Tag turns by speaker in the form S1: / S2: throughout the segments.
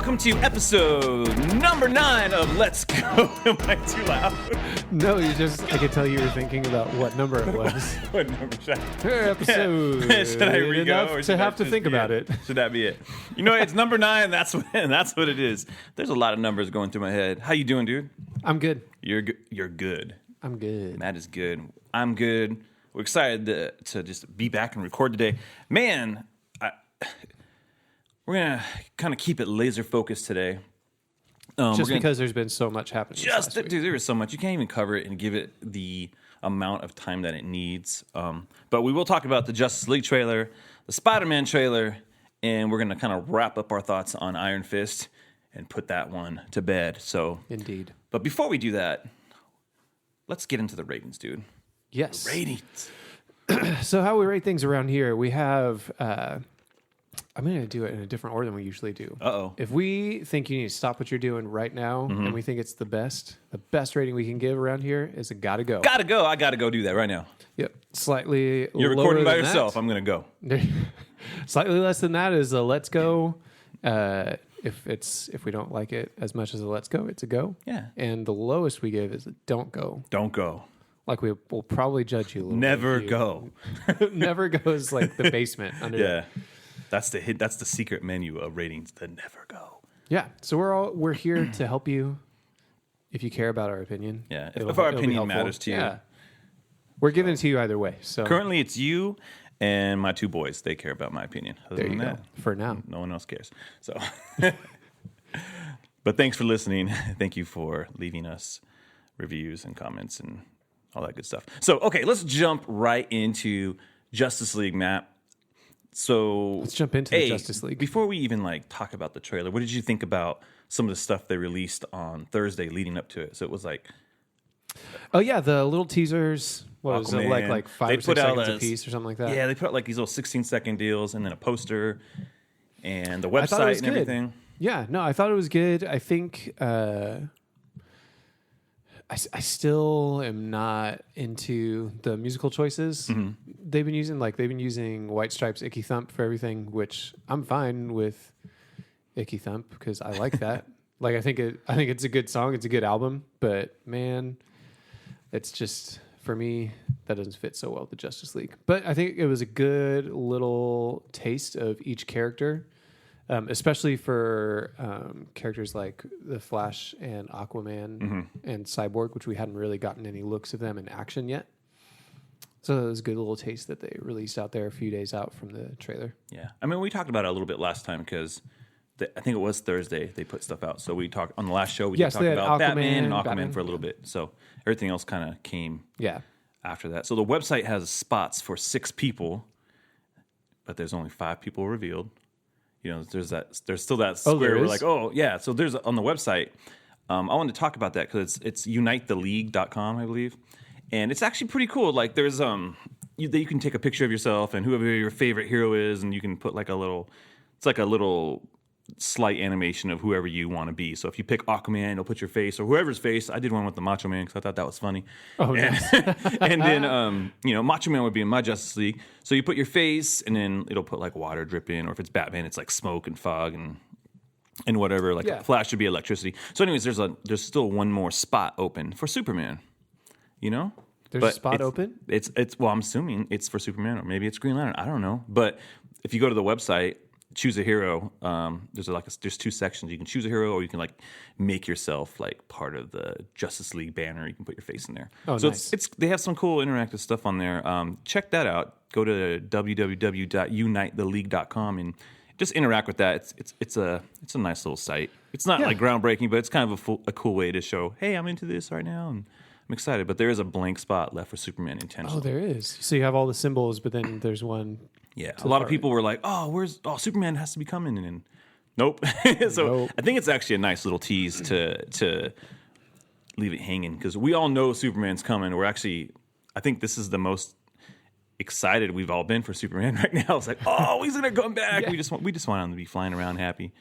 S1: welcome to episode number 9 of Let's Go. Am I too loud?
S2: No, I could tell you were thinking about what number it was.
S1: What number should
S2: Episode.
S1: Should I re-go? Or
S2: to have to think about it.
S1: Should that be it? You know, it's number 9. That's what it is. There's a lot of numbers going through my head. How you doing, dude?
S2: I'm good.
S1: You're good.
S2: I'm good.
S1: Matt is good. I'm good. We're excited to just be back and record today. Man, we're going to kind of keep it laser focused today.
S2: Because there's been so much happening.
S1: Dude, there is so much. You can't even cover it and give it the amount of time that it needs. But we will talk about the Justice League trailer, the Spider-Man trailer, and we're going to kind of wrap up our thoughts on Iron Fist and put that one to bed. So,
S2: indeed.
S1: But before we do that, let's get into the ratings, dude.
S2: Yes.
S1: The ratings.
S2: So how we rate things around here, we have... I'm going to do it in a different order than we usually do.
S1: Uh-oh.
S2: If we think you need to stop what you're doing right now, and we think it's the best rating we can give around here is a gotta go.
S1: Gotta go. I gotta go do that right now.
S2: Yep. Slightly
S1: You're recording by yourself. I'm going to go.
S2: Slightly less than that is a let's go. If we don't like it as much as a let's go, it's a go.
S1: Yeah.
S2: And the lowest we give is a don't go.
S1: Don't go.
S2: Like we will probably judge you a little
S1: Never
S2: bit.
S1: go.
S2: Never goes like the basement under.
S1: Yeah. That's the hit. That's the secret menu of ratings. The never go.
S2: Yeah. So we're here to help you. If you care about our opinion,
S1: yeah. If our opinion matters to you,
S2: yeah. We're giving it to you either way. So
S1: currently, it's you and my 2 boys. They care about my opinion. Other
S2: there
S1: than
S2: you
S1: that,
S2: go. For now,
S1: no one else cares. So, but thanks for listening. Thank you for leaving us reviews and comments and all that good stuff. So, okay, let's jump right into Justice League, Matt. So
S2: let's jump into the Justice League.
S1: Before we even talk about the trailer, what did you think about some of the stuff they released on Thursday leading up to it? So it was like,
S2: oh yeah, the little teasers. What was it
S1: Aquaman.
S2: like 5 or 6 seconds a piece or something like that?
S1: Yeah, they put out like these little 16-second deals and then a poster and the website and everything.
S2: Yeah, no, I thought it was good. I think I still am not into the musical choices they've been using. Like they've been using White Stripes' "Icky Thump" for everything, which I'm fine with. "Icky Thump" because I like that. I think it's a good song. It's a good album, but man, it's just for me that doesn't fit so well with the Justice League. But I think it was a good little taste of each character. Especially for characters like the Flash and Aquaman and Cyborg, which we hadn't really gotten any looks of them in action yet. So it was a good little taste that they released out there a few days out from the trailer.
S1: Yeah. I mean, we talked about it a little bit last time because I think it was Thursday they put stuff out. So we talked on the last show, we talked about Batman and Aquaman for a little bit. So everything else kind of came after that. So the website has spots for 6 people, but there's only 5 people revealed. You know, there's still that square. We're like, oh yeah. So there's on the website. I wanted to talk about that because it's unitetheleague.com, I believe, and it's actually pretty cool. Like there's you can take a picture of yourself and whoever your favorite hero is, and you can put like a little slight animation of whoever you want to be. So if you pick Aquaman, it'll put your face or whoever's face. I did one with the Macho Man because I thought that was funny.
S2: Oh, nice.
S1: And then, Macho Man would be in my Justice League. So you put your face and then it'll put like water dripping, or if it's Batman, it's like smoke and fog and whatever. Like Flash should be electricity. So anyways, there's still one more spot open for Superman, you know?
S2: There's a spot open?
S1: It's well, I'm assuming it's for Superman or maybe it's Green Lantern. I don't know. But if you go to the website, choose a hero. There's 2 sections. You can choose a hero, or you can make yourself part of the Justice League banner. You can put your face in there.
S2: Oh,
S1: so
S2: nice.
S1: They have some cool interactive stuff on there. Check that out. Go to www.unitetheleague.com and just interact with that. It's a nice little site. It's not groundbreaking, but it's kind of a cool way to show, hey, I'm into this right now and I'm excited. But there is a blank spot left for Superman intentionally.
S2: Oh, there is. So you have all the symbols, but then there's one.
S1: Yeah, a lot of people were like, Superman has to be coming, and nope. So I think it's actually a nice little tease to leave it hanging because we all know Superman's coming. I think this is the most excited we've all been for Superman right now. It's like, he's gonna come back. Yeah. We just want him to be flying around happy.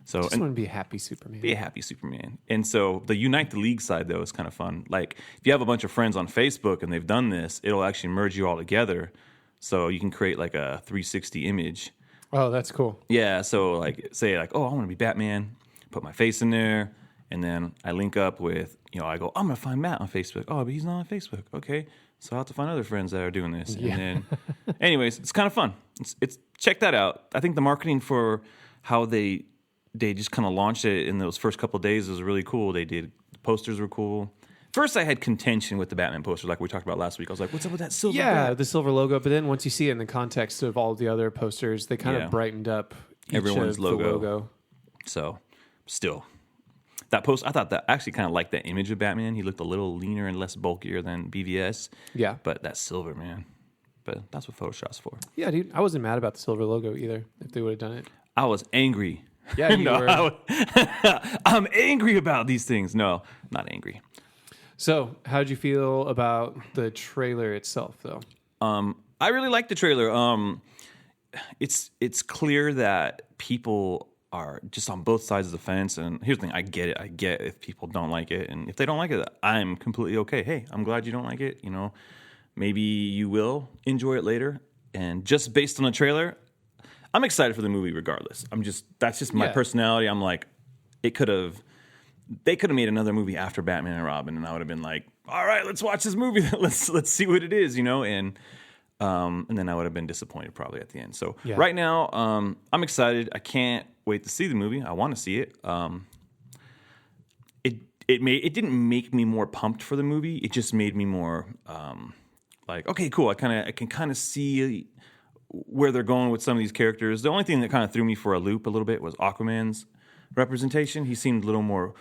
S1: So
S2: just want to be a happy Superman.
S1: Be a happy Superman. And so the Unite the League side though is kind of fun. Like if you have a bunch of friends on Facebook and they've done this, it'll actually merge you all together. So you can create like a 360 image.
S2: Oh, that's cool.
S1: Yeah, so say I want to be Batman. put my face in there, and then I link up with, I go, I'm going to find Matt on Facebook. Oh, but he's not on Facebook. Okay. So I'll have to find other friends that are doing this. Yeah. And then, anyways, it's kind of fun. It's check that out. I think the marketing for how they just kind of launched it in those first couple of days was really cool. The posters were cool. First, I had contention with the Batman poster, like we talked about last week. I was like, what's up with that silver?
S2: Yeah, the silver logo. But then once you see it in the context of all the other posters, they kind of brightened up
S1: everyone's logo. So, still, that post, I thought that I actually kind of liked that image of Batman. He looked a little leaner and less bulkier than BVS.
S2: Yeah.
S1: But that silver, man. But that's what Photoshop's for.
S2: Yeah, dude. I wasn't mad about the silver logo either, if they would have done it.
S1: I was angry.
S2: Yeah, you were.
S1: I'm angry about these things. No, not angry.
S2: So, how did you feel about the trailer itself, though?
S1: I really like the trailer. It's clear that people are just on both sides of the fence. And here's the thing: I get it. I get if people don't like it, and if they don't like it, I'm completely okay. Hey, I'm glad you don't like it. Maybe you will enjoy it later. And just based on the trailer, I'm excited for the movie regardless. That's just my personality. I'm like, they could have made another movie after Batman and Robin, and I would have been like, all right, let's watch this movie. let's see what it is, and then I would have been disappointed probably at the end. So right now, I'm excited. I can't wait to see the movie. I want to see it. It didn't make me more pumped for the movie. It just made me more like, okay, cool. I can kind of see where they're going with some of these characters. The only thing that kind of threw me for a loop a little bit was Aquaman's representation. He seemed a little more,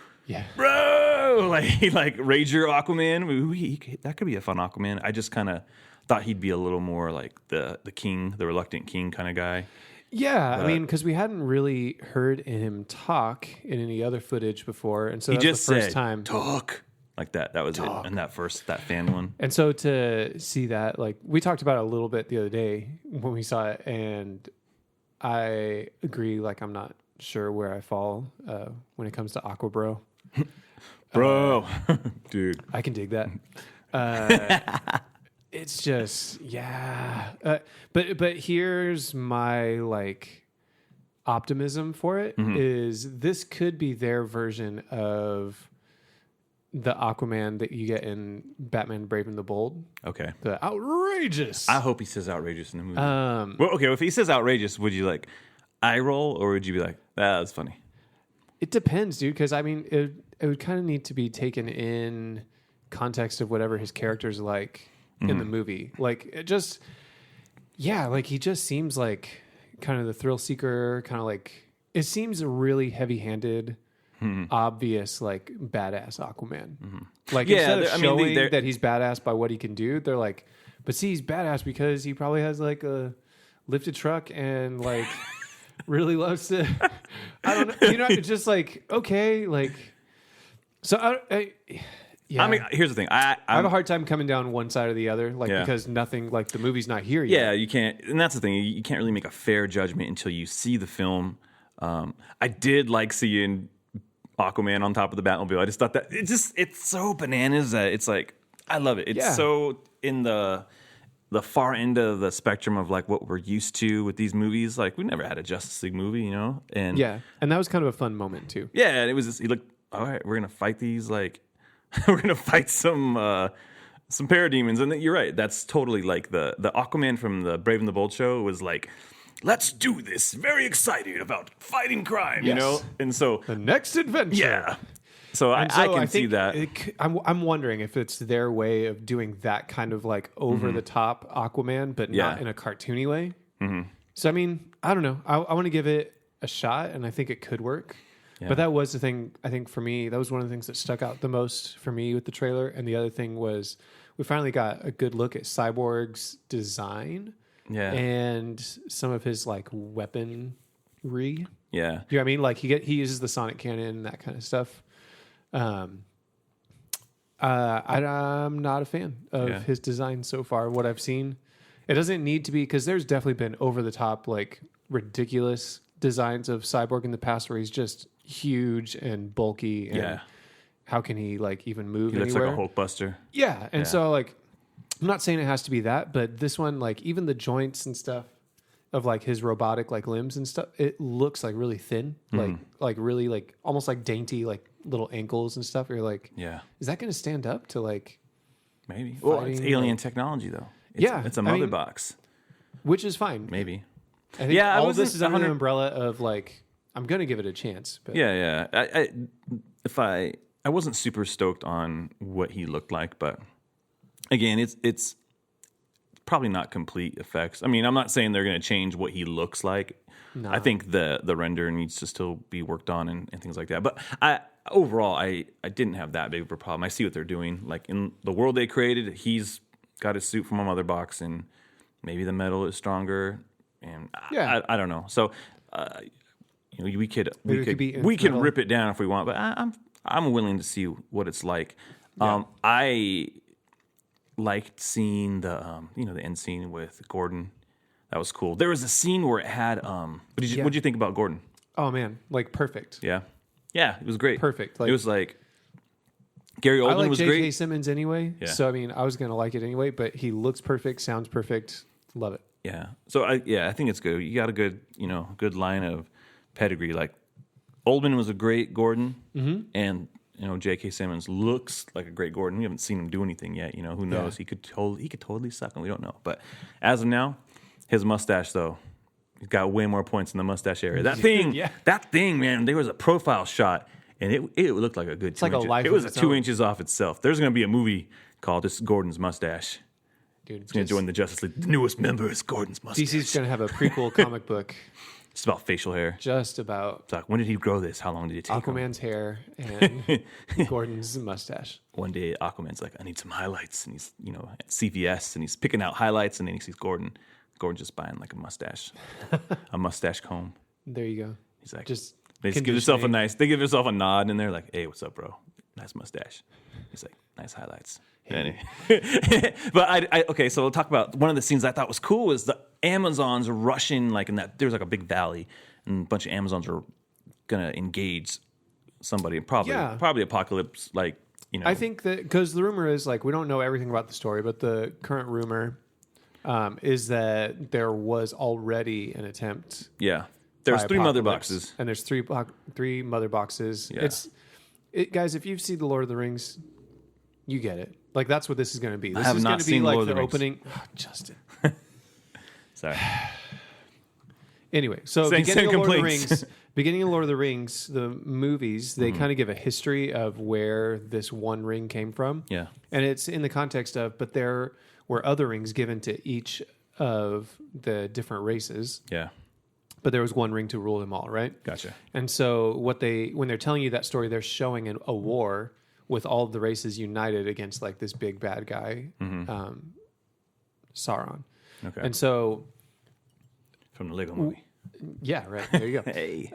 S1: bro, like Rager Aquaman. That could be a fun Aquaman. I just kind of thought he'd be a little more like the king, the reluctant king kind of guy.
S2: Yeah, I mean, because we hadn't really heard him talk in any other footage before, and so
S1: he
S2: that's
S1: just
S2: the first
S1: said,
S2: time
S1: talk. Like that was talk. It. And that fan one.
S2: And so to see that, like, we talked about it a little bit the other day when we saw it, and I agree, like, I'm not sure where I fall when it comes to Aqua Bro.
S1: Bro. Dude.
S2: I can dig that. It's just, but here's my, like, optimism for it, is this could be their version of the Aquaman that you get in Batman Brave and the Bold.
S1: Okay.
S2: The outrageous.
S1: I hope he says outrageous in the movie. Well, okay, if he says outrageous, would you like eye roll or would you be like, that's funny?
S2: It depends, dude, because I mean, it would kind of need to be taken in context of whatever his character's like in the movie. Like, it just, like he just seems like kind of the thrill seeker, kind of like, it seems really heavy-handed. Obvious, like, badass Aquaman. Like, instead of showing that he's badass by what he can do, they're like, but see, he's badass because he probably has like a lifted truck and like really loves to. I don't know. It's just like, okay, like. So I
S1: mean, here's the thing. I
S2: have a hard time coming down one side or the other, like because nothing, like the movie's not here yet.
S1: Yeah, you can't, and that's the thing. You can't really make a fair judgment until you see the film. I did like seeing Aquaman on top of the Batmobile. I just thought that it's so bananas that it's like, I love it. It's so in the far end of the spectrum of like what we're used to with these movies. Like, we never had a Justice League movie, and
S2: and that was kind of a fun moment too.
S1: Yeah, and it was just, you look, all right, we're gonna fight these, like we're gonna fight some parademons, and you're right. That's totally like the Aquaman from the Brave and the Bold show was like, let's do this. Very excited about fighting crime, And so
S2: the next adventure.
S1: Yeah. So I can see that.
S2: I'm wondering if it's their way of doing that kind of like over the top Aquaman, but not in a cartoony way. So I mean, I don't know. I want to give it a shot, and I think it could work. Yeah. But that was the thing. I think for me, that was one of the things that stuck out the most for me with the trailer. And the other thing was, we finally got a good look at Cyborg's design.
S1: Yeah.
S2: And some of his like weaponry. Yeah.
S1: You
S2: know what I mean? Like he uses the sonic cannon and that kind of stuff. I'm not a fan of his design so far. What I've seen, it doesn't need to be, because there's definitely been over the top, like ridiculous designs of Cyborg in the past where he's just huge and bulky. And how can he like even move anywhere?
S1: He looks like a Hulk Buster.
S2: Yeah. And so like, I'm not saying it has to be that, but this one, like even the joints and stuff, of like his robotic like limbs and stuff, it looks like really thin, like really like almost like dainty like little ankles and stuff. You're like, is that going to stand up to like
S1: maybe? Well, it's alien technology though. It's a mother box,
S2: which is fine.
S1: Maybe.
S2: I think all of this is under the umbrella of like I'm going to give it a chance. But
S1: I wasn't super stoked on what he looked like, but again, it's probably not complete effects. I mean, I'm not saying they're going to change what he looks like. No. I think the render needs to still be worked on and things like that. But overall, I didn't have that big of a problem. I see what they're doing. Like in the world they created, he's got his suit from a mother box, and maybe the metal is stronger. And I don't know. So we could rip it down if we want, but I'm willing to see what it's like. Yeah. I liked seeing the the end scene with Gordon. That was cool. There was a scene where it had what'd you think about Gordon?
S2: Oh man, like perfect.
S1: Yeah, it was great.
S2: Perfect.
S1: Like, it was like Gary Oldman was great.
S2: J.K. Simmons anyway, so I mean I was gonna like it anyway. But he looks perfect, sounds perfect, love it.
S1: Yeah. So I think it's good. You got a good good line of pedigree. Like Oldman was a great Gordon, and J.K. Simmons looks like a great Gordon. We haven't seen him do anything yet. Who knows? He could totally suck, and we don't know. But as of now, his mustache though, he's got way more points in the mustache area. That thing, that thing, man. There was a profile shot, and it looked like a good 2 inches. It was 2 inches off itself. There's going to be a movie called "This is Gordon's Mustache." Dude, it's going to join the Justice League. The newest member is Gordon's mustache.
S2: DC's going to have a prequel comic book.
S1: It's about facial hair.
S2: Just about.
S1: It's like, when did he grow this? How long did it take
S2: Aquaman's hair and Gordon's mustache.
S1: One day, Aquaman's like, I need some highlights. And he's, at CVS, and he's picking out highlights, and then he sees Gordon. Gordon's just buying like a mustache. A mustache comb.
S2: There you go.
S1: He's like, they give themselves a nod, and they're like, hey, what's up, bro? Nice mustache. He's like, nice highlights. Hey. But okay, so we'll talk about one of the scenes I thought was cool is the Amazons rushing like in that there's like a big valley and a bunch of Amazons are gonna engage somebody and probably apocalypse like
S2: I think that because the rumor is like we don't know everything about the story, but the current rumor is that there was already an attempt.
S1: Yeah, there's 3 mother boxes,
S2: and there's three mother boxes. Yeah. Guys, if you've seen the Lord of the Rings, you get it. Like that's what this is going to be. This is going to be like the opening. Oh, Justin,
S1: sorry.
S2: Anyway, so beginning of Lord of the Rings, the movies, they kind of give a history of where this one ring came from.
S1: Yeah,
S2: and it's in the context of, but there were other rings given to each of the different races.
S1: Yeah.
S2: But there was one ring to rule them all, right?
S1: Gotcha.
S2: And so when they're telling you that story, they're showing a war with all of the races united against like this big bad guy, Sauron. Okay. And so
S1: from the Lego movie.
S2: Yeah, right. There you go.
S1: Hey.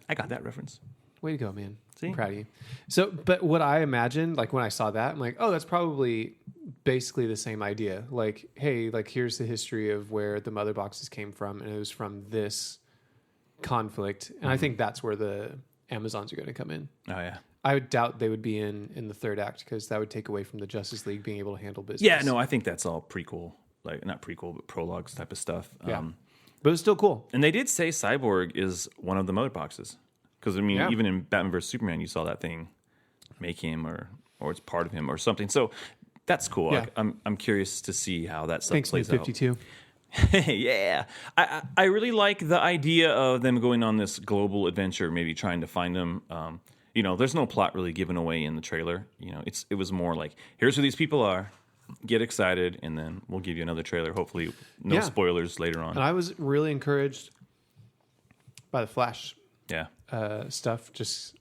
S1: I got that reference.
S2: Way to go, man.
S1: See?
S2: I'm proud of you. So, but what I imagined, like when I saw that, I'm like, oh, that's probably basically the same idea. Like, hey, like here's the history of where the mother boxes came from, and it was from this conflict. And I think that's where the Amazons are going to come in.
S1: Oh, yeah.
S2: I would doubt they would be in the third act because that would take away from the Justice League being able to handle business.
S1: Yeah, no, I think that's all prequel, like not prequel, but prologues type of stuff.
S2: Yeah. But it's still cool.
S1: And they did say Cyborg is one of the mother boxes. Because, I mean, even in Batman vs. Superman, you saw that thing make him or it's part of him or something. So that's cool. Yeah. I'm curious to see how that stuff plays out.
S2: 52.
S1: Yeah. I really like the idea of them going on this global adventure, maybe trying to find them. There's no plot really given away in the trailer. It was more like, here's who these people are. Get excited, and then we'll give you another trailer. Hopefully, no spoilers later on.
S2: And I was really encouraged by the Flash stuff, just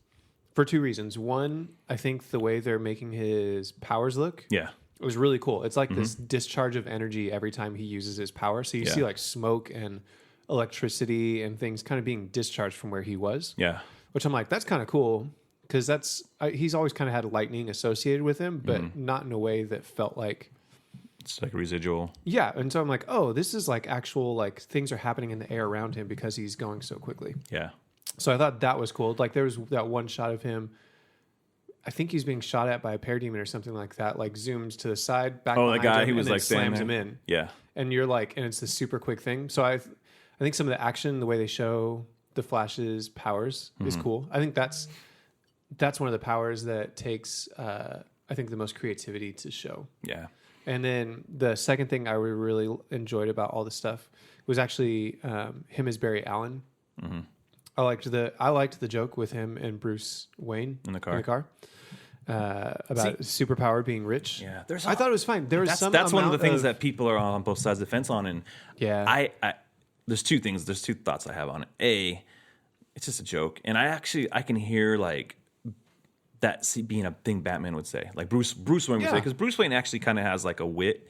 S2: for 2 reasons. One, I think the way they're making his powers look, it was really cool. It's like this discharge of energy every time he uses his power. So you see like smoke and electricity and things kind of being discharged from where he was.
S1: Yeah,
S2: which I'm like, that's kind of cool. Because he's always kind of had lightning associated with him, but not in a way that felt like...
S1: It's like residual.
S2: Yeah, and so I'm like, oh, this is like actual, like, things are happening in the air around him because he's going so quickly.
S1: Yeah.
S2: So I thought that was cool. Like, there was that one shot of him, I think he's being shot at by a parademon or something like that. Like zooms to the side, back.
S1: Oh, the guy
S2: him,
S1: he was like
S2: slams him in.
S1: Yeah,
S2: and you're like, and it's this super quick thing. So I think some of the action, the way they show the Flash's powers, is cool. I think that's one of the powers that takes I think the most creativity to show.
S1: Yeah.
S2: And then the second thing I really enjoyed about all this stuff was actually him as Barry Allen. Mm-hmm. I liked the joke with him and Bruce Wayne
S1: in the car.
S2: About superpower being rich.
S1: Yeah,
S2: I thought it was fine.
S1: That's one of the things that people are on both sides of the fence on. And
S2: yeah,
S1: I there's two things. There's two thoughts I have on it. A, it's just a joke, and I can hear like that being a thing Batman would say, like Bruce Wayne would say, because Bruce Wayne actually kind of has like a wit.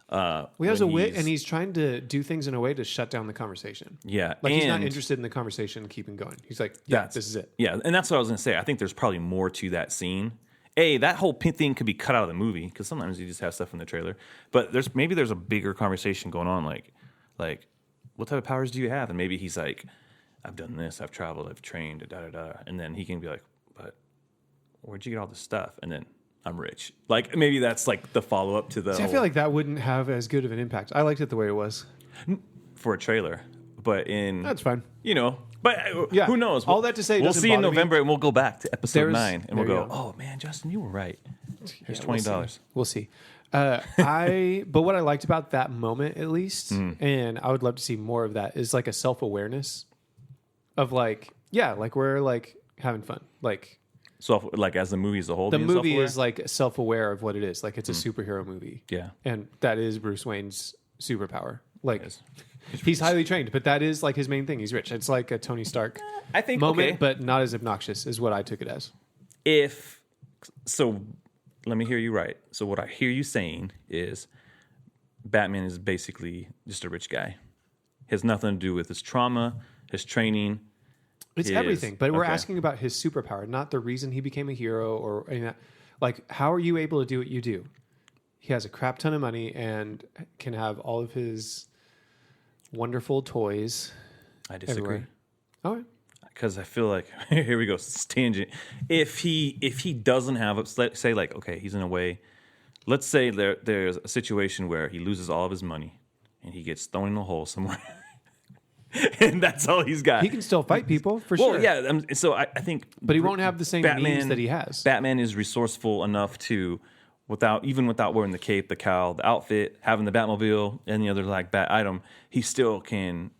S2: He has a wit, and he's trying to do things in a way to shut down the conversation.
S1: Yeah,
S2: like he's not interested in the conversation keeping going. He's like, yeah, this is it.
S1: Yeah, and that's what I was gonna say. I think there's probably more to that scene. That whole thing could be cut out of the movie because sometimes you just have stuff in the trailer. But there's a bigger conversation going on, like what type of powers do you have? And maybe he's like, I've done this, I've traveled, I've trained, da da da, and then he can be like, but where'd you get all this stuff? And then I'm rich. Like maybe that's like the follow up to the.
S2: See, I feel like that wouldn't have as good of an impact. I liked it the way it was
S1: for a trailer, but
S2: that's fine.
S1: But who knows?
S2: All that to say,
S1: we'll see in November, and we'll go back to episode 9, and we'll go. Oh man, Justin, you were right. Here's $20.
S2: We'll see. But what I liked about that moment, at least, and I would love to see more of that, is like a self awareness of like we're like having fun, like.
S1: So, like as the movie as a whole,
S2: the movie is like self-aware of what it is. Like it's a superhero movie.
S1: Yeah,
S2: and that is Bruce Wayne's superpower. Like he's highly trained, but that is like his main thing. He's rich. It's like a Tony Stark,
S1: I think,
S2: moment, but not as obnoxious is what I took it as.
S1: Let me hear you right. So what I hear you saying is, Batman is basically just a rich guy. He has nothing to do with his trauma, his training.
S2: It's everything, but we're asking about his superpower, not the reason he became a hero or any of that. Like, how are you able to do what you do? He has a crap ton of money and can have all of his wonderful toys.
S1: I disagree.
S2: Everywhere. All right.
S1: Because I feel like here we go, tangent. If he doesn't have, let's say like, okay, he's in a way. Let's say there's a situation where he loses all of his money and he gets thrown in a hole somewhere. And that's all he's got.
S2: He can still fight people, for sure.
S1: Well, yeah. So I think...
S2: But he won't have the same means that he has.
S1: Batman is resourceful enough to, without wearing the cape, the cowl, the outfit, having the Batmobile, any other like bat item, he still can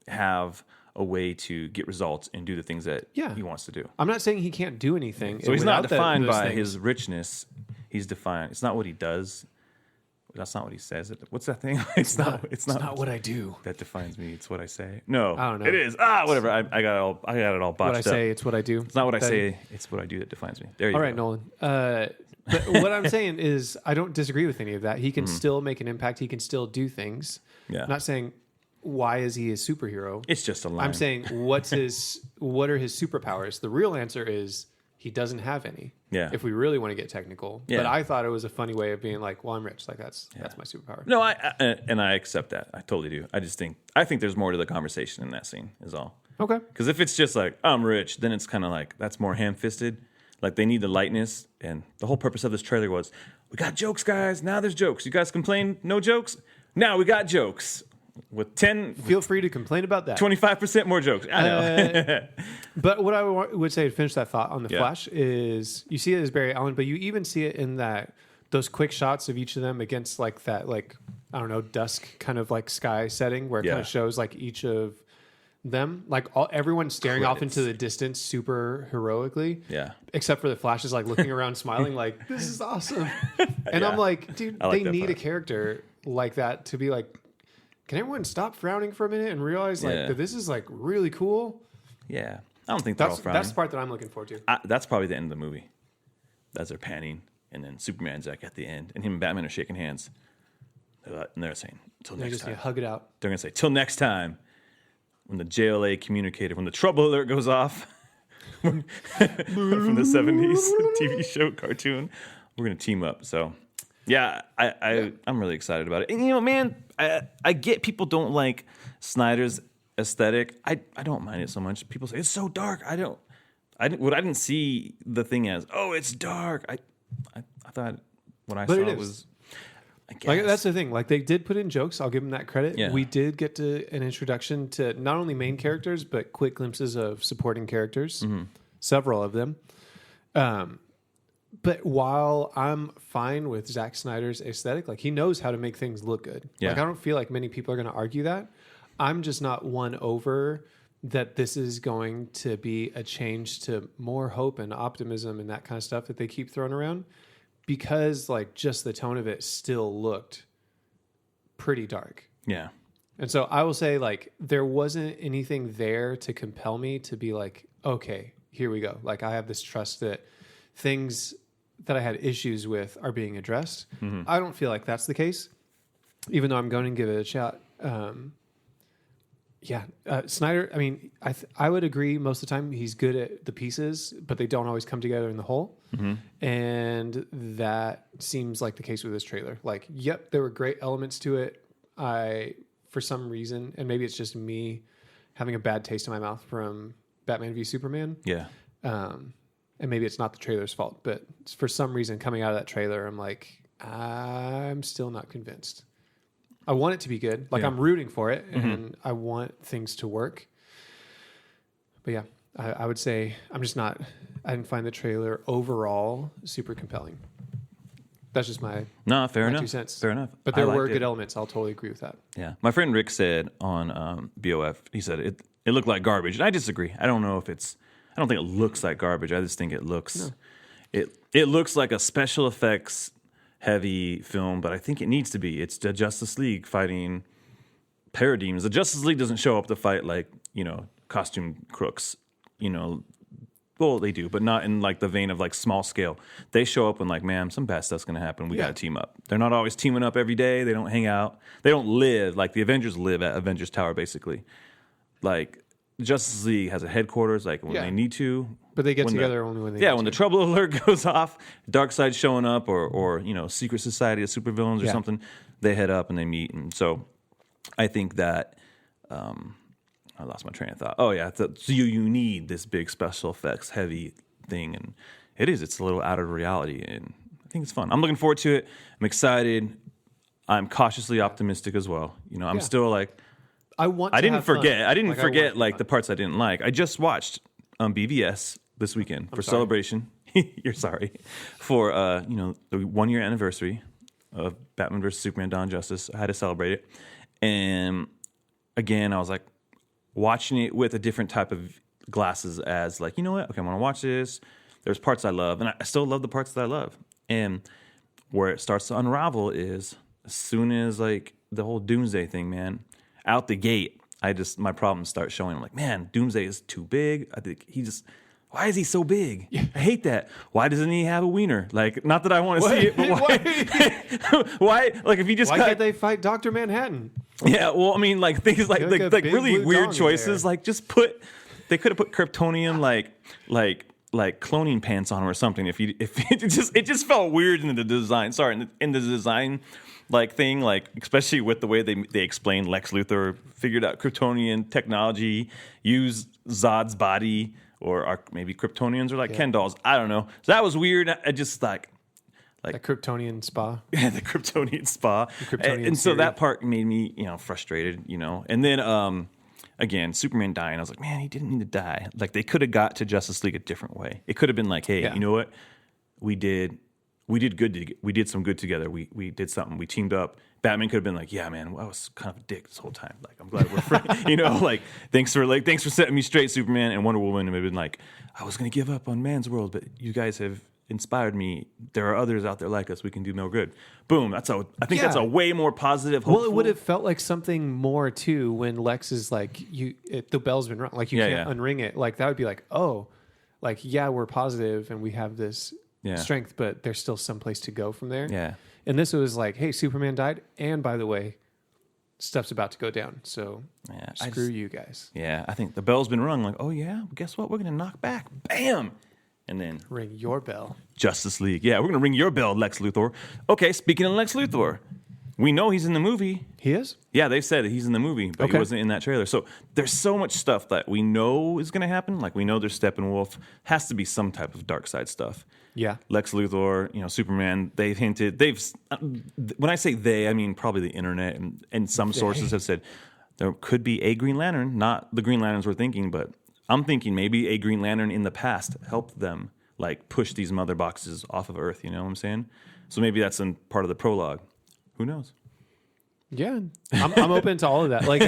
S1: have a way to get results and do the things that he wants to do.
S2: I'm not saying he can't do anything.
S1: So he's not defined by his richness. He's defined. It's not what he does. That's not what he says. What's that thing? It's not
S2: what I do.
S1: That defines me. It's what I say. No,
S2: I don't know.
S1: It is. Whatever. I got it all botched up.
S2: What I say, it's what I do.
S1: It's not what I say. It's what I do that defines me. There you go.
S2: All right, Nolan. But what I'm saying is, I don't disagree with any of that. He can still make an impact. He can still do things.
S1: Yeah.
S2: I'm not saying why is he a superhero.
S1: It's just a line.
S2: I'm saying what are his superpowers? The real answer is he doesn't have any.
S1: Yeah.
S2: If we really want to get technical.
S1: Yeah.
S2: But I thought it was a funny way of being like, well, I'm rich. Like that's my superpower.
S1: No, I accept that. I totally do. I think there's more to the conversation in that scene is all.
S2: Okay.
S1: Because if it's just like, I'm rich, then it's kind of like, that's more ham-fisted. Like they need the lightness. And the whole purpose of this trailer was, we got jokes, guys. Now there's jokes. You guys complain, no jokes? Now we got jokes. With 10...
S2: Feel free to complain about that.
S1: 25% more jokes. I know.
S2: But what I would say to finish that thought on the Flash is you see it as Barry Allen, but you even see it in those quick shots of each of them against like that, like, I don't know, dusk kind of like sky setting where it kind of shows like each of them, like everyone staring off into the distance super heroically.
S1: Yeah.
S2: Except for the Flash is like looking around smiling like, this is awesome. And I'm like, dude, they need a character like that to be like, can everyone stop frowning for a minute and realize like that this is like really cool?
S1: Yeah. I don't think they're all frowning.
S2: That's the part that I'm looking forward to.
S1: That's probably the end of the movie. As they're panning, and then Superman's like at the end, and him and Batman are shaking hands. And they're saying, till next time.
S2: Hug it out.
S1: They're going to say, till next time. When the JLA communicator, when the trouble alert goes off from the 70s TV show cartoon, we're going to team up. So... Yeah, I'm really excited about it. And, man, I get people don't like Snyder's aesthetic. I don't mind it so much. People say, it's so dark. I what I didn't see the thing as, oh, it's dark. I thought what I saw was.
S2: Like that's the thing. Like they did put in jokes. I'll give them that credit. Yeah. We did get to an introduction to not only main characters but quick glimpses of supporting characters. Mm-hmm. Several of them. But while I'm fine with Zack Snyder's aesthetic, like he knows how to make things look good. Yeah. Like I don't feel like many people are going to argue that. I'm just not won over that this is going to be a change to more hope and optimism and that kind of stuff that they keep throwing around. Because like just the tone of it still looked pretty dark.
S1: Yeah.
S2: And so I will say like there wasn't anything there to compel me to be like, okay, here we go. Like I have this trust that things that I had issues with are being addressed. Mm-hmm. I don't feel like that's the case, even though I'm going to give it a shot. Snyder, I mean, I would agree most of the time he's good at the pieces, but they don't always come together in the whole. Mm-hmm. And that seems like the case with this trailer. Like, yep, there were great elements to it. For some reason, and maybe it's just me having a bad taste in my mouth from Batman v Superman.
S1: Yeah.
S2: And maybe it's not the trailer's fault, but for some reason coming out of that trailer, I'm like, I'm still not convinced. I want it to be good. Like I'm rooting for it and I want things to work. But yeah, I would say I didn't find the trailer overall super compelling. That's just my
S1: fair enough.
S2: 2 cents.
S1: Fair enough.
S2: But there were good elements. I'll totally agree with that.
S1: Yeah. My friend Rick said on BOF, he said it looked like garbage. And I disagree. I don't think it looks like garbage. I just think it looks it looks like a special effects heavy film, but I think it needs to be. It's the Justice League fighting parademons. The Justice League doesn't show up to fight like, costume crooks, well, they do, but not in like the vein of like small scale. They show up when like, man, some bad stuff's going to happen. We got to team up. They're not always teaming up every day. They don't hang out. They don't live like the Avengers live at Avengers Tower, basically. Like Justice League has a headquarters like when they need to.
S2: But they get together only when they
S1: need when to. The trouble alert goes off, Darkseid showing up or Secret Society of Supervillains or something, they head up and they meet. And so I think that I lost my train of thought. Oh, yeah. So you need this big special effects heavy thing. And it's a little out of reality. And I think it's fun. I'm looking forward to it. I'm excited. I'm cautiously optimistic as well. I'm still like, I didn't forget like the parts I didn't like. I just watched BVS this weekend for celebration. You're sorry. For, the 1 year anniversary of Batman vs. Superman Dawn of Justice. I had to celebrate it. And again, I was like, watching it with a different type of glasses as like, you know what? Okay, I'm going to watch this. There's parts I love, and I still love the parts that I love. And where it starts to unravel is as soon as like the whole Doomsday thing, man, out the gate, my problems start showing. I'm like, man, Doomsday is too big. I think why is he so big? Yeah. I hate that. Why doesn't he have a wiener? Like, not that I want to see it, but why? Why? Like, if he just
S2: why can't they fight Dr. Manhattan?
S1: Yeah, well, I mean, like things like really weird choices. Like, they could have put Kryptonian like cloning pants on him or something. If it just felt weird in the design. Sorry, in the design like thing, like especially with the way they explained Lex Luthor figured out Kryptonian technology, used Zod's body. Or maybe Kryptonians are like Ken dolls. I don't know. So that was weird. I just like
S2: the Kryptonian spa.
S1: Yeah, the Kryptonian spa. And so that part made me, frustrated, And then again, Superman dying. I was like, man, he didn't need to die. Like they could have got to Justice League a different way. It could have been like, hey, you know what? We did good. We did some good together. We did something. We teamed up. Batman could have been like, yeah, man, I was kind of a dick this whole time. Like, I'm glad we're friends. Like, thanks for setting me straight, Superman. And Wonder Woman would have been like, I was going to give up on man's world, but you guys have inspired me. There are others out there like us. We can do no good. Boom. I think that's a way more positive. Hopeful.
S2: Well, it would have felt like something more too when Lex is like, the bell's been rung. Like you can't unring it. Like that would be like, oh, like, yeah, we're positive and we have this strength, but there's still some place to go from there.
S1: Yeah.
S2: And this was like, hey, Superman died. And by the way, stuff's about to go down. So screw you guys.
S1: Yeah, I think the bell's been rung. Like, oh, yeah, guess what? We're going to knock back. Bam! And then
S2: ring your bell.
S1: Justice League. Yeah, we're going to ring your bell, Lex Luthor. Okay, speaking of Lex Luthor, We know he's in the movie.
S2: He is?
S1: Yeah, they said he's in the movie, but he wasn't in that trailer. So there's so much stuff that we know is going to happen. Like we know there's Steppenwolf. Has to be some type of dark side stuff.
S2: Yeah.
S1: Lex Luthor, Superman. They've hinted. When I say they, I mean probably the internet and some sources have said there could be a Green Lantern, not the Green Lanterns we're thinking, but I'm thinking maybe a Green Lantern in the past helped them like push these mother boxes off of Earth. You know what I'm saying? So maybe that's in part of the prologue. Who knows?
S2: Yeah, I'm open to all of that. Like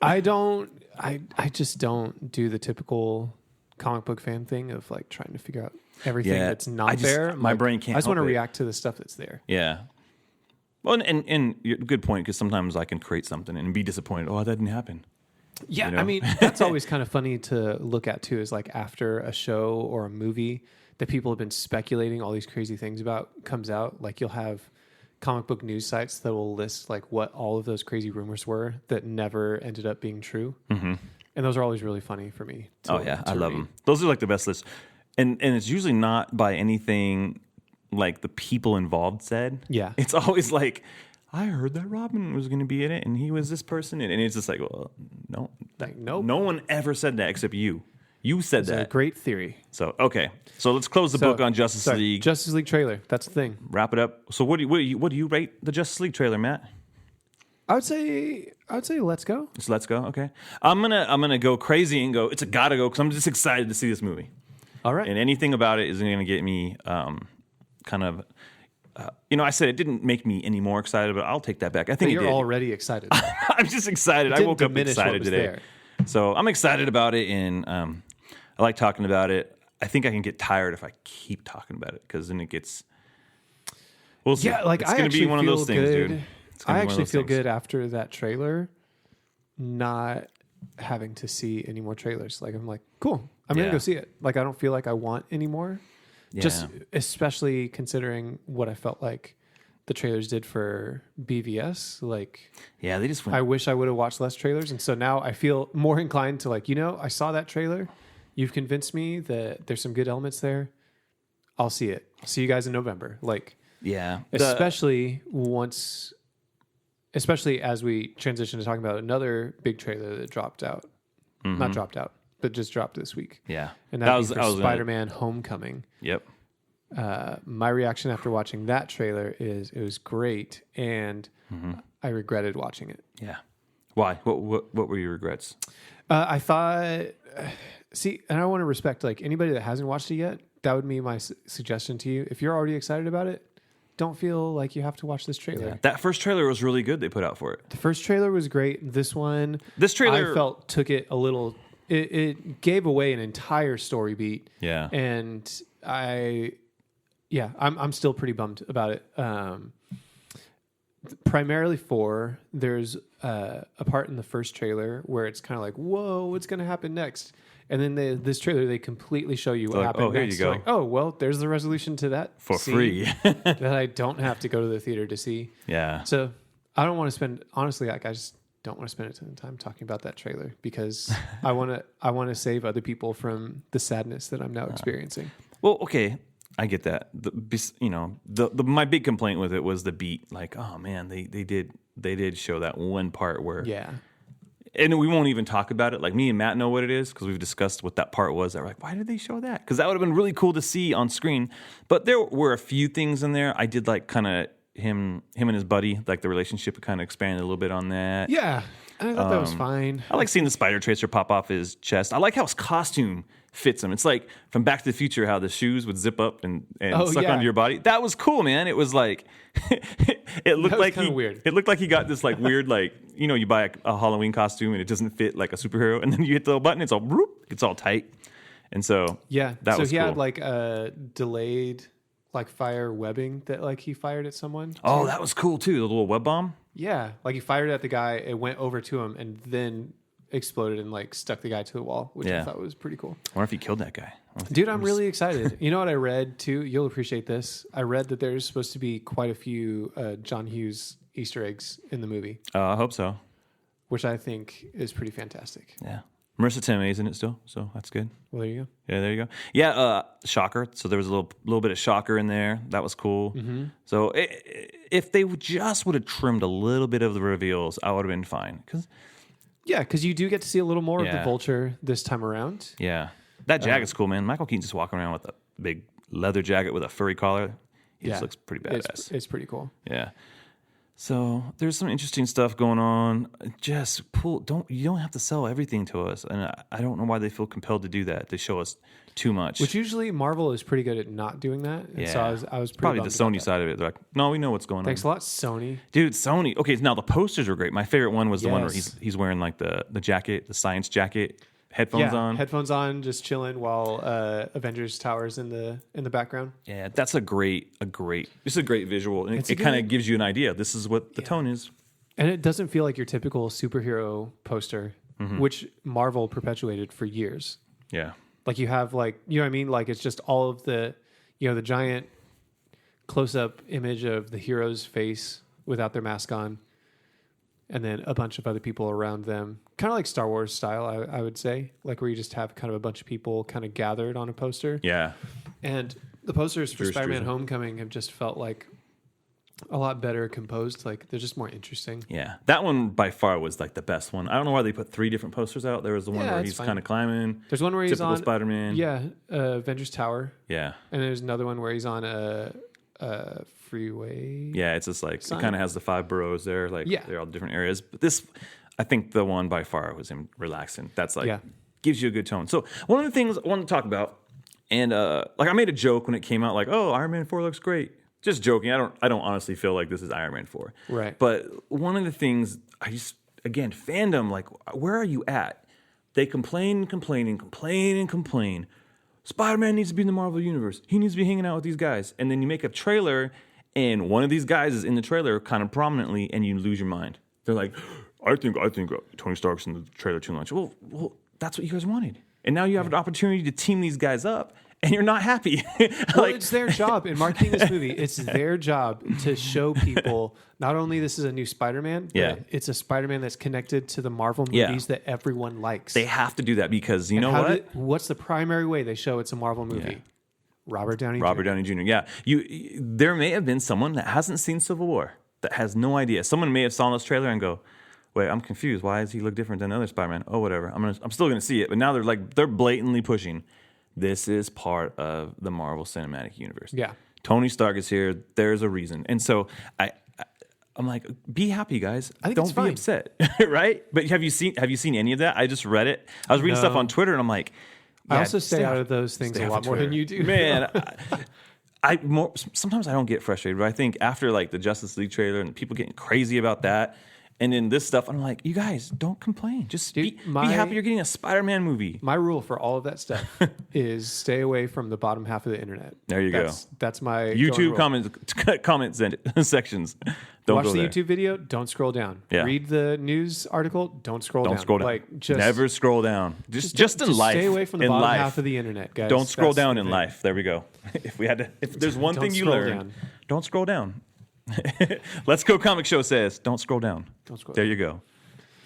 S2: I just don't do the typical comic book fan thing of like trying to figure out everything that's not there.
S1: My brain can't.
S2: I just want to react to the stuff that's there.
S1: Yeah. Well, and good point, because sometimes I can create something and be disappointed. Oh, that didn't happen.
S2: Yeah, I mean, that's always kind of funny to look at too, is like after a show or a movie that people have been speculating all these crazy things about comes out, like you'll have comic book news sites that will list like what all of those crazy rumors were that never ended up being true. Mm-hmm. And those are always really funny for me.
S1: I love them. Those are like the best lists. And it's usually not by anything like the people involved said.
S2: Yeah.
S1: It's always like, I heard that Robin was going to be in it and he was this person. And it's just like, well, no.
S2: Nope.
S1: No one ever said that except you. You said that.
S2: A great theory.
S1: So, okay. So let's close the book on Justice League.
S2: Justice League trailer. That's the thing.
S1: Wrap it up. So what do you rate the Justice League trailer, Matt?
S2: I would say let's go.
S1: Just let's go. Okay. I'm gonna go crazy and go. It's a gotta go because I'm just excited to see this movie.
S2: All right.
S1: And anything about it is going to get me kind of. I said it didn't make me any more excited, but I'll take that back. I think
S2: you're already excited.
S1: I'm just excited. I woke up excited today. There. So I'm excited about it, and I like talking about it. I think I can get tired if I keep talking about it because then it gets. We'll see.
S2: Yeah, like
S1: it's going to be one of those things, dude.
S2: I actually feel good after that trailer, not having to see any more trailers. Like I'm like, cool. I'm gonna go see it. Like I don't feel like I want any more. Yeah. Just especially considering what I felt like the trailers did for BVS. Like,
S1: yeah, they just.
S2: I wish I would have watched less trailers, and so now I feel more inclined to like, I saw that trailer. You've convinced me that there's some good elements there. I'll see it. I'll see you guys in November. Like,
S1: yeah,
S2: especially as we transition to talking about another big trailer that dropped out, not dropped out, but just dropped this week.
S1: Yeah,
S2: and that was Spider-Man: Homecoming.
S1: Yep.
S2: My reaction after watching that trailer is it was great, and I regretted watching it.
S1: Yeah. Why? What were your regrets?
S2: I thought, and I want to respect like anybody that hasn't watched it yet. That would be my suggestion to you. If you're already excited about it, don't feel like you have to watch this trailer.
S1: Yeah. That first trailer was really good. They put out for it.
S2: The first trailer was great. This trailer, I felt took it a little. It gave away an entire story beat.
S1: Yeah,
S2: and I'm still pretty bummed about it. Primarily there's a part in the first trailer where it's kind of like, whoa, what's going to happen next? And then this trailer, they completely show you what happened next.
S1: Here you go.
S2: Like, oh, well, there's the resolution to that.
S1: For free.
S2: That I don't have to go to the theater to see.
S1: Yeah.
S2: So I don't want to spend, honestly, like I just don't want to spend a ton of time talking about that trailer because I want to save other people from the sadness that I'm now experiencing.
S1: Well, okay. I get that. My big complaint with it was the beat. Like, oh man, they did show that one part where and we won't even talk about it. Like me and Matt know what it is because we've discussed what that part was. That we're like, why did they show that? Because that would have been really cool to see on screen. But there were a few things in there. I did like kind of him and his buddy, like the relationship kind of expanded a little bit on that.
S2: Yeah, and I thought that was fine.
S1: I like seeing the spider tracer pop off his chest. I like how his costume fits him. It's like from Back to the Future, how the shoes would zip up and suck onto your body. That was cool, man. It was like it looked like weird. It looked like he got this like weird like you buy a Halloween costume and it doesn't fit like a superhero, and then you hit the little button, it's all tight, and so that was cool.
S2: Had like a delayed like fire webbing that like he fired at someone.
S1: Oh, that was cool too. The little web bomb.
S2: Yeah, like he fired at the guy, it went over to him, and then exploded and like stuck the guy to the wall, which I thought was pretty cool.
S1: I wonder if he killed that guy.
S2: Dude, I'm really excited. You know what I read too? You'll appreciate this. I read that there's supposed to be quite a few John Hughes Easter eggs in the movie.
S1: I hope so.
S2: Which I think is pretty fantastic.
S1: Yeah. Marissa Tomei's in it still, so that's good.
S2: Well, there you go.
S1: Yeah, there you go. Yeah, Shocker. So there was a little bit of Shocker in there. That was cool. Mm-hmm. So if they just would have trimmed a little bit of the reveals, I would have been fine.
S2: Because you do get to see a little more of the Vulture this time around.
S1: Yeah. That jacket's cool, man. Michael Keaton's just walking around with a big leather jacket with a furry collar. He just looks pretty badass.
S2: It's pretty cool.
S1: Yeah. So there's some interesting stuff going on. Just you don't have to sell everything to us. And I don't know why they feel compelled to do that. They show us too much.
S2: Which usually Marvel is pretty good at not doing that. And so I was pretty
S1: probably the Sony side of it. They're like, no, we know what's going on.
S2: Thanks a lot, Sony.
S1: Dude, Sony. Okay, now the posters were great. My favorite one was the one where he's wearing like the jacket, the science jacket. Headphones on, just chilling while Avengers Tower's in the background. Yeah, that's a great visual, and it kind of gives you an idea. This is what the tone is,
S2: and it doesn't feel like your typical superhero poster, which Marvel perpetuated for years.
S1: Yeah,
S2: like you have you know what I mean? Like it's just all of the the giant close up image of the hero's face without their mask on. And then a bunch of other people around them, kind of like Star Wars style, I would say, like where you just have kind of a bunch of people kind of gathered on a poster.
S1: Yeah.
S2: And the posters for Spider-Man Homecoming have just felt like a lot better composed. Like they're just more interesting.
S1: Yeah. That one by far was like the best one. I don't know why they put 3 different posters out. There was the one where he's kind of climbing.
S2: There's one where he's on
S1: Spider-Man.
S2: Yeah. Avengers Tower.
S1: Yeah.
S2: And there's another one where he's on a freeway.
S1: Yeah, it's just like it kind of has the 5 boroughs there, they're all different areas. But this, I think the one by far was him relaxing. That's gives you a good tone. So one of the things I wanted to talk about, and I made a joke when it came out, like, oh, Iron Man 4 looks great. Just joking. I don't honestly feel like this is Iron Man 4.
S2: Right.
S1: But one of the things again, fandom, like, where are you at? They complain. Spider-Man needs to be in the Marvel Universe. He needs to be hanging out with these guys. And then you make a trailer, and one of these guys is in the trailer kind of prominently, and you lose your mind. They're like, I think Tony Stark's in the trailer too much. Well, that's what you guys wanted. And now you have an opportunity to team these guys up, and you're not happy.
S2: Well, it's their job in marketing this movie. It's their job to show people not only this is a new Spider-Man, but it's a Spider-Man that's connected to the Marvel movies that everyone likes.
S1: They have to do that because you know what?
S2: What's the primary way they show it's a Marvel movie? Yeah. Robert Downey
S1: Jr. Yeah. There may have been someone that hasn't seen Civil War that has no idea. Someone may have saw this trailer and go, wait, I'm confused. Why does he look different than other Spider-Man? Oh, whatever. I'm still going to see it. But now they're blatantly pushing. This is part of the Marvel Cinematic Universe.
S2: Yeah.
S1: Tony Stark is here. There's a reason. And so I'm like, be happy, guys. Don't be upset, right? But have you seen any of that? I just read it. I was reading stuff on Twitter, and I'm like,
S2: I also stay out of those things a lot more than you do.
S1: Man, sometimes I don't get frustrated, but I think after like the Justice League trailer and people getting crazy about that, and then this stuff, I'm like, you guys, don't complain. Just be happy you're getting a Spider-Man movie.
S2: My rule for all of that stuff is stay away from the bottom half of the internet.
S1: There you go.
S2: That's my
S1: YouTube comment sections. Don't
S2: watch the YouTube video. Don't scroll down.
S1: Yeah.
S2: Read the news article. Don't scroll down.
S1: Like never scroll down. Just in life.
S2: Stay away from the bottom half of the internet, guys.
S1: Don't scroll down in life. There we go. If there's one thing you learn, don't scroll down. Let's Go Comic Show says, don't scroll down. There you go.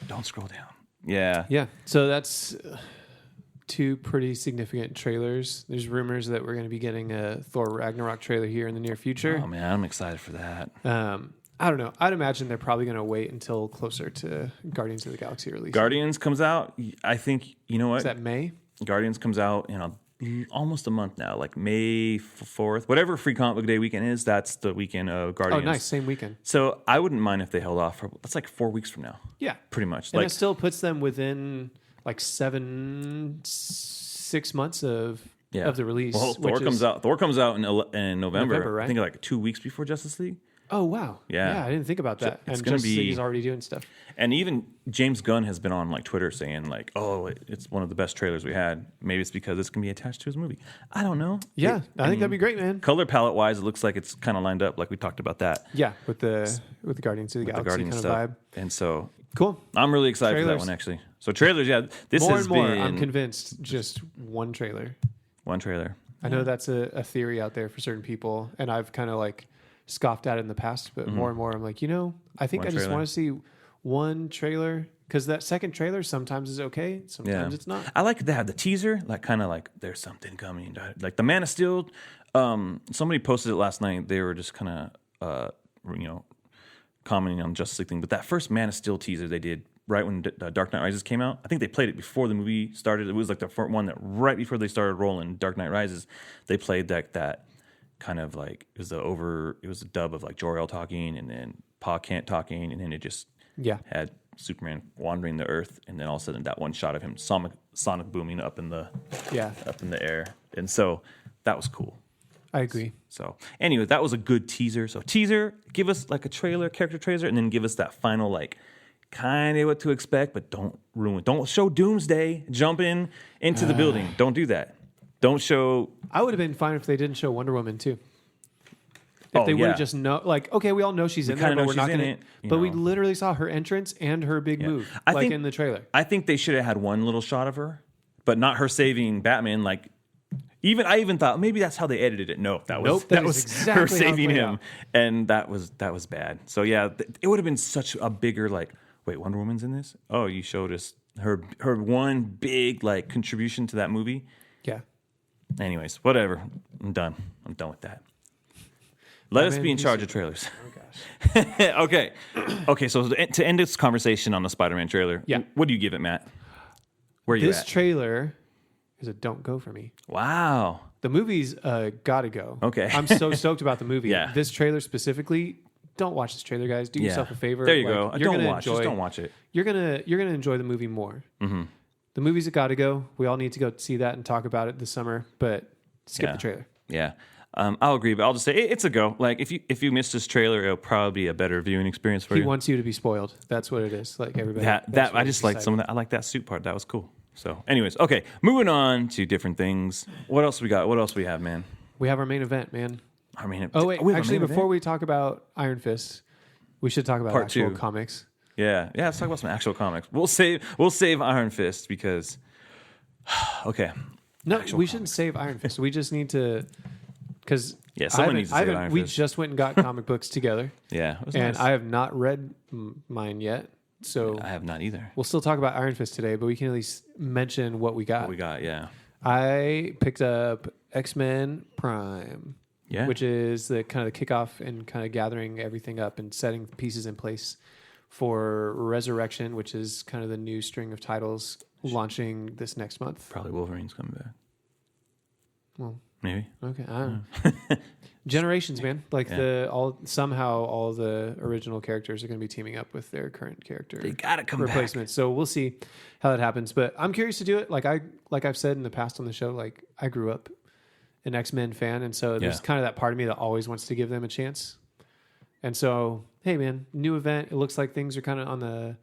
S1: Don't scroll down. Yeah.
S2: Yeah. So that's 2 pretty significant trailers. There's rumors that we're going to be getting a Thor Ragnarok trailer here in the near future.
S1: Oh, man. I'm excited for that.
S2: I don't know. I'd imagine they're probably going to wait until closer to Guardians of the Galaxy release.
S1: Guardians comes out, I think, you know what?
S2: Is that May?
S1: Guardians comes out in almost a month now, like May 4th. Whatever Free Comic Book Day weekend is, that's the weekend of Guardians.
S2: Oh, nice. Same weekend.
S1: So I wouldn't mind if they held off for, that's like 4 weeks from now.
S2: Yeah.
S1: Pretty much.
S2: And it still puts them within like 6 months of the release.
S1: Well, Thor comes out in November, right? I think like 2 weeks before Justice League.
S2: Oh, wow.
S1: Yeah.
S2: I didn't think about that. It's going to be... He's already doing stuff.
S1: And even James Gunn has been on like Twitter saying like, oh, it's one of the best trailers we had. Maybe it's because it's going to be attached to his movie. I don't know.
S2: Yeah, I think that'd be great, man.
S1: Color palette-wise, it looks like it's kind of lined up like we talked about that.
S2: Yeah, with the Guardians of the Galaxy kind of vibe.
S1: And so...
S2: Cool.
S1: I'm really excited for that one, actually. So trailers, yeah.
S2: I'm convinced just one trailer.
S1: One trailer.
S2: I know that's a theory out there for certain people, and I've kind of like... scoffed at it in the past, but more and more I'm like, I think I just want to see one trailer because that second trailer sometimes is okay, sometimes it's not.
S1: I like that the teaser, like kind of like there's something coming, like the Man of Steel. Somebody posted it last night. They were just kind of commenting on Justice League thing, but that first Man of Steel teaser they did right when Dark Knight Rises came out. I think they played it before the movie started. It was like the first one that right before they started rolling Dark Knight Rises, they played that kind of like it was a dub of like Jor-El talking and then Pa Kent talking, and then it just had Superman wandering the earth, and then all of a sudden that one shot of him sonic booming up in the air, and so that was cool.
S2: I agree.
S1: So anyway, that was a good teaser. So teaser, give us like a character trailer, and then give us that final like kind of what to expect, but don't ruin it. Don't show Doomsday jumping into the building. Don't do that. Don't show.
S2: I would have been fine if they didn't show Wonder Woman too. If they would have just like, okay, we all know she's in there, but we're not going to. But we literally saw her entrance and her big move, I think, in the trailer.
S1: I think they should have had one little shot of her, but not her saving Batman. Like, I even thought maybe that's how they edited it. No, that was exactly her saving him, and that was bad. So yeah, it would have been such a bigger like. Wait, Wonder Woman's in this? Oh, you showed us her one big like contribution to that movie.
S2: Yeah.
S1: Anyways, whatever. I'm done with that. Let us be in charge of trailers.
S2: Oh, gosh.
S1: Okay, so to end this conversation on the Spider-Man trailer, what do you give it, Matt? Where are you at?
S2: This trailer is a don't go for me.
S1: Wow.
S2: The movie's gotta go.
S1: Okay.
S2: I'm so stoked about the movie.
S1: Yeah.
S2: This trailer specifically, don't watch this trailer, guys. Do yourself a favor.
S1: There you go. Just don't watch it.
S2: You're gonna enjoy the movie more.
S1: Mm-hmm.
S2: The movie's a gotta go. We all need to go see that and talk about it this summer, but skip the trailer.
S1: Yeah. I'll agree, but I'll just say it's a go. Like if you missed this trailer, it'll probably be a better viewing experience for you.
S2: He wants you to be spoiled. That's what it is. Like everybody.
S1: That I just like some of that. I like that suit part. That was cool. So, anyways, okay, moving on to different things. What else we got? What else we have, man?
S2: We have our main event, man.
S1: Our main event.
S2: Oh wait, actually, before we talk about Iron Fist, we should talk about
S1: Part
S2: actual
S1: 2.
S2: Comics.
S1: Yeah, let's talk about some actual comics. We'll save Iron Fist because okay.
S2: No, we shouldn't save Iron Fist. We just need to because
S1: someone needs to save Iron Fist.
S2: We just went and got comic books together.
S1: Yeah, it was
S2: and
S1: nice.
S2: I have not read mine yet. So
S1: I have not either.
S2: We'll still talk about Iron Fist today, but we can at least mention what we got.
S1: What we got, yeah.
S2: I picked up X-Men Prime, which is the kind of the kickoff and kind of gathering everything up and setting pieces in place for Resurrection, which is kind of the new string of titles launching this next month.
S1: Probably Wolverine's coming back.
S2: Well,
S1: maybe.
S2: Okay, I don't know. Generations, man. Like all the original characters are going to be teaming up with their current character.
S1: They gotta come
S2: replacements.
S1: back.
S2: So we'll see how that happens. But I'm curious to do it. Like I've said in the past on the show, like I grew up an X-Men fan, and so there's kind of that part of me that always wants to give them a chance. And so, hey, man, new event. It looks like things are kind of on the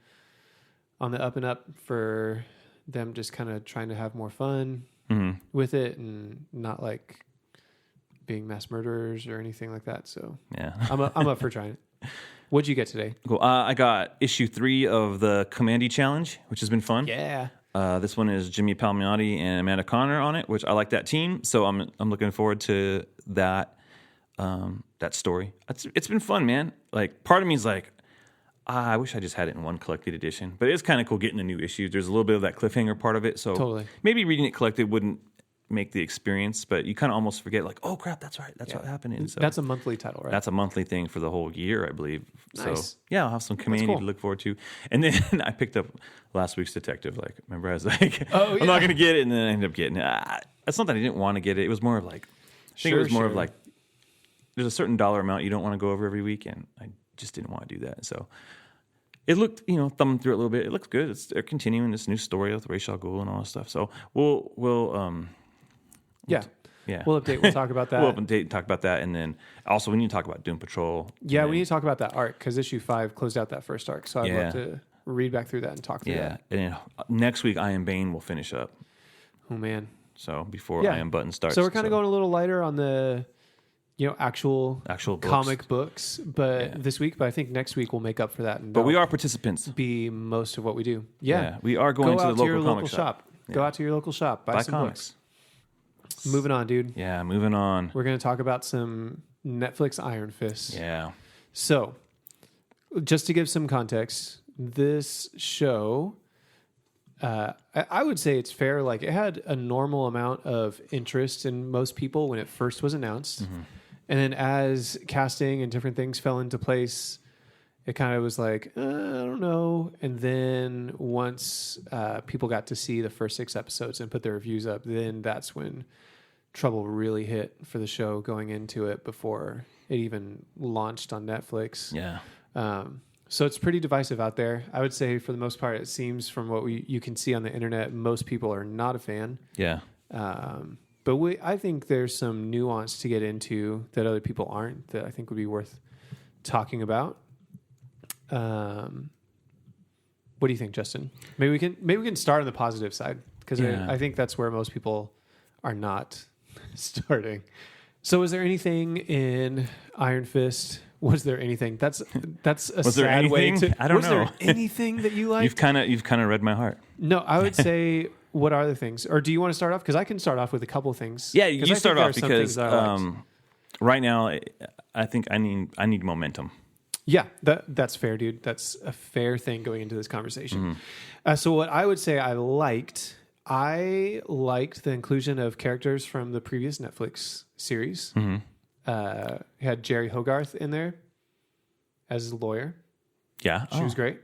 S2: up and up for them. Just kind of trying to have more fun with it, and not like being mass murderers or anything like that. So
S1: yeah,
S2: I'm up for trying it. What'd you get today?
S1: Cool. I got issue 3 of the Commandy Challenge, which has been fun.
S2: Yeah.
S1: This one is Jimmy Palmiotti and Amanda Conner on it, which I like that team. So I'm looking forward to that story. It's been fun, man. Like part of me is like, I wish I just had it in one collected edition, but it's kind of cool getting the new issues. There's a little bit of that cliffhanger part of it. So maybe reading it collected wouldn't make the experience, but you kind of almost forget like, oh crap, that's right. That's what happened. And so
S2: that's a monthly title, right?
S1: That's a monthly thing for the whole year, I believe.
S2: Nice.
S1: So yeah, I'll have some Commandy to look forward to. And then I picked up last week's Detective. Like, remember I was like, I'm not going to get it. And then I ended up getting it. It's not that I didn't want to get it. It was more of like, it was more of like, there's a certain dollar amount you don't want to go over every week. And I just didn't want to do that. So it looked, thumbing through it a little bit. It looks good. They're continuing this new story with Ra's al Ghul and all that stuff. So we'll
S2: we'll update. We'll talk about that.
S1: We'll update and talk about that. And then also we need to talk about Doom Patrol.
S2: Yeah, we need to talk about that arc because issue 5 closed out that first arc. So I'd love to read back through that and talk through that.
S1: And then next week, I Am Bane will finish up.
S2: Oh, man.
S1: So before I Am Button starts.
S2: So we're kind of going a little lighter on the actual comic books this week. But I think next week we'll make up for that.
S1: But we are participants.
S2: Be most of what we do. Yeah.
S1: We are going to the local comic shop.
S2: Yeah. Go out to your local shop. Buy some
S1: comics.
S2: Books. Moving on, dude.
S1: Yeah, moving on.
S2: We're going to talk about some Netflix Iron Fist.
S1: Yeah.
S2: So, just to give some context, this show, I would say it's fair. Like, it had a normal amount of interest in most people when it first was announced. Mm-hmm. And then as casting and different things fell into place, it kind of was like, I don't know. And then once people got to see the first 6 episodes and put their reviews up, then that's when trouble really hit for the show going into it before it even launched on Netflix.
S1: Yeah.
S2: So it's pretty divisive out there. I would say for the most part, it seems from what you can see on the internet, most people are not a fan.
S1: Yeah.
S2: But I think there's some nuance to get into that other people aren't, that I think would be worth talking about. What do you think, Justin? Maybe we can start on the positive side, because I think that's where most people are not starting. So was there anything in Iron Fist? Was there anything? That's a sad way to...
S1: I don't know.
S2: Was there anything that you liked?
S1: You've kind of read my heart.
S2: No, I would say, what are the things? Or do you want to start off? Because I can start off with a couple of things.
S1: Yeah, you start off, because right now I think I need momentum.
S2: Yeah, that's fair, dude. That's a fair thing going into this conversation. Mm-hmm. So what I would say I liked the inclusion of characters from the previous Netflix series. Mm-hmm. You had Jerry Hogarth in there as a lawyer.
S1: Yeah.
S2: She was great.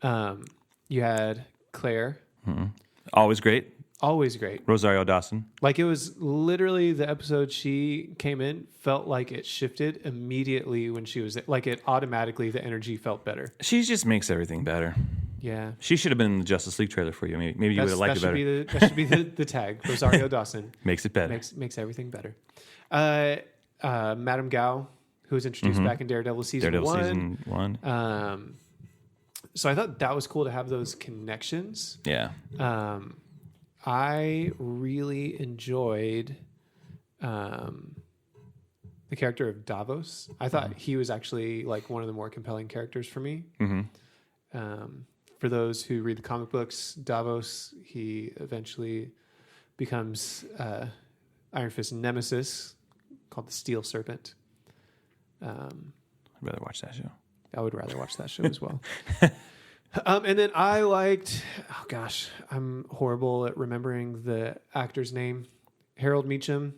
S2: You had Claire.
S1: Mm-hmm. Always great.
S2: Always great.
S1: Rosario Dawson.
S2: Like, it was literally the episode she came in, felt like it shifted immediately when she was there. Like, it automatically, the energy felt better.
S1: She just makes everything better.
S2: Yeah. She
S1: should have been in the Justice League trailer for you. Maybe you would have liked it better.
S2: That should be the tag. Rosario Dawson.
S1: Makes it better.
S2: Makes everything better. Madame Gao, who was introduced back in Daredevil season 1. So I thought that was cool to have those connections.
S1: Yeah.
S2: I really enjoyed the character of Davos. I thought he was actually like one of the more compelling characters for me. Mm-hmm. For those who read the comic books, Davos, he eventually becomes Iron Fist's nemesis, called the Steel Serpent.
S1: I'd rather watch that show.
S2: I would rather watch that show as well. And then I liked, oh gosh, I'm horrible at remembering the actor's name. Harold Meacham,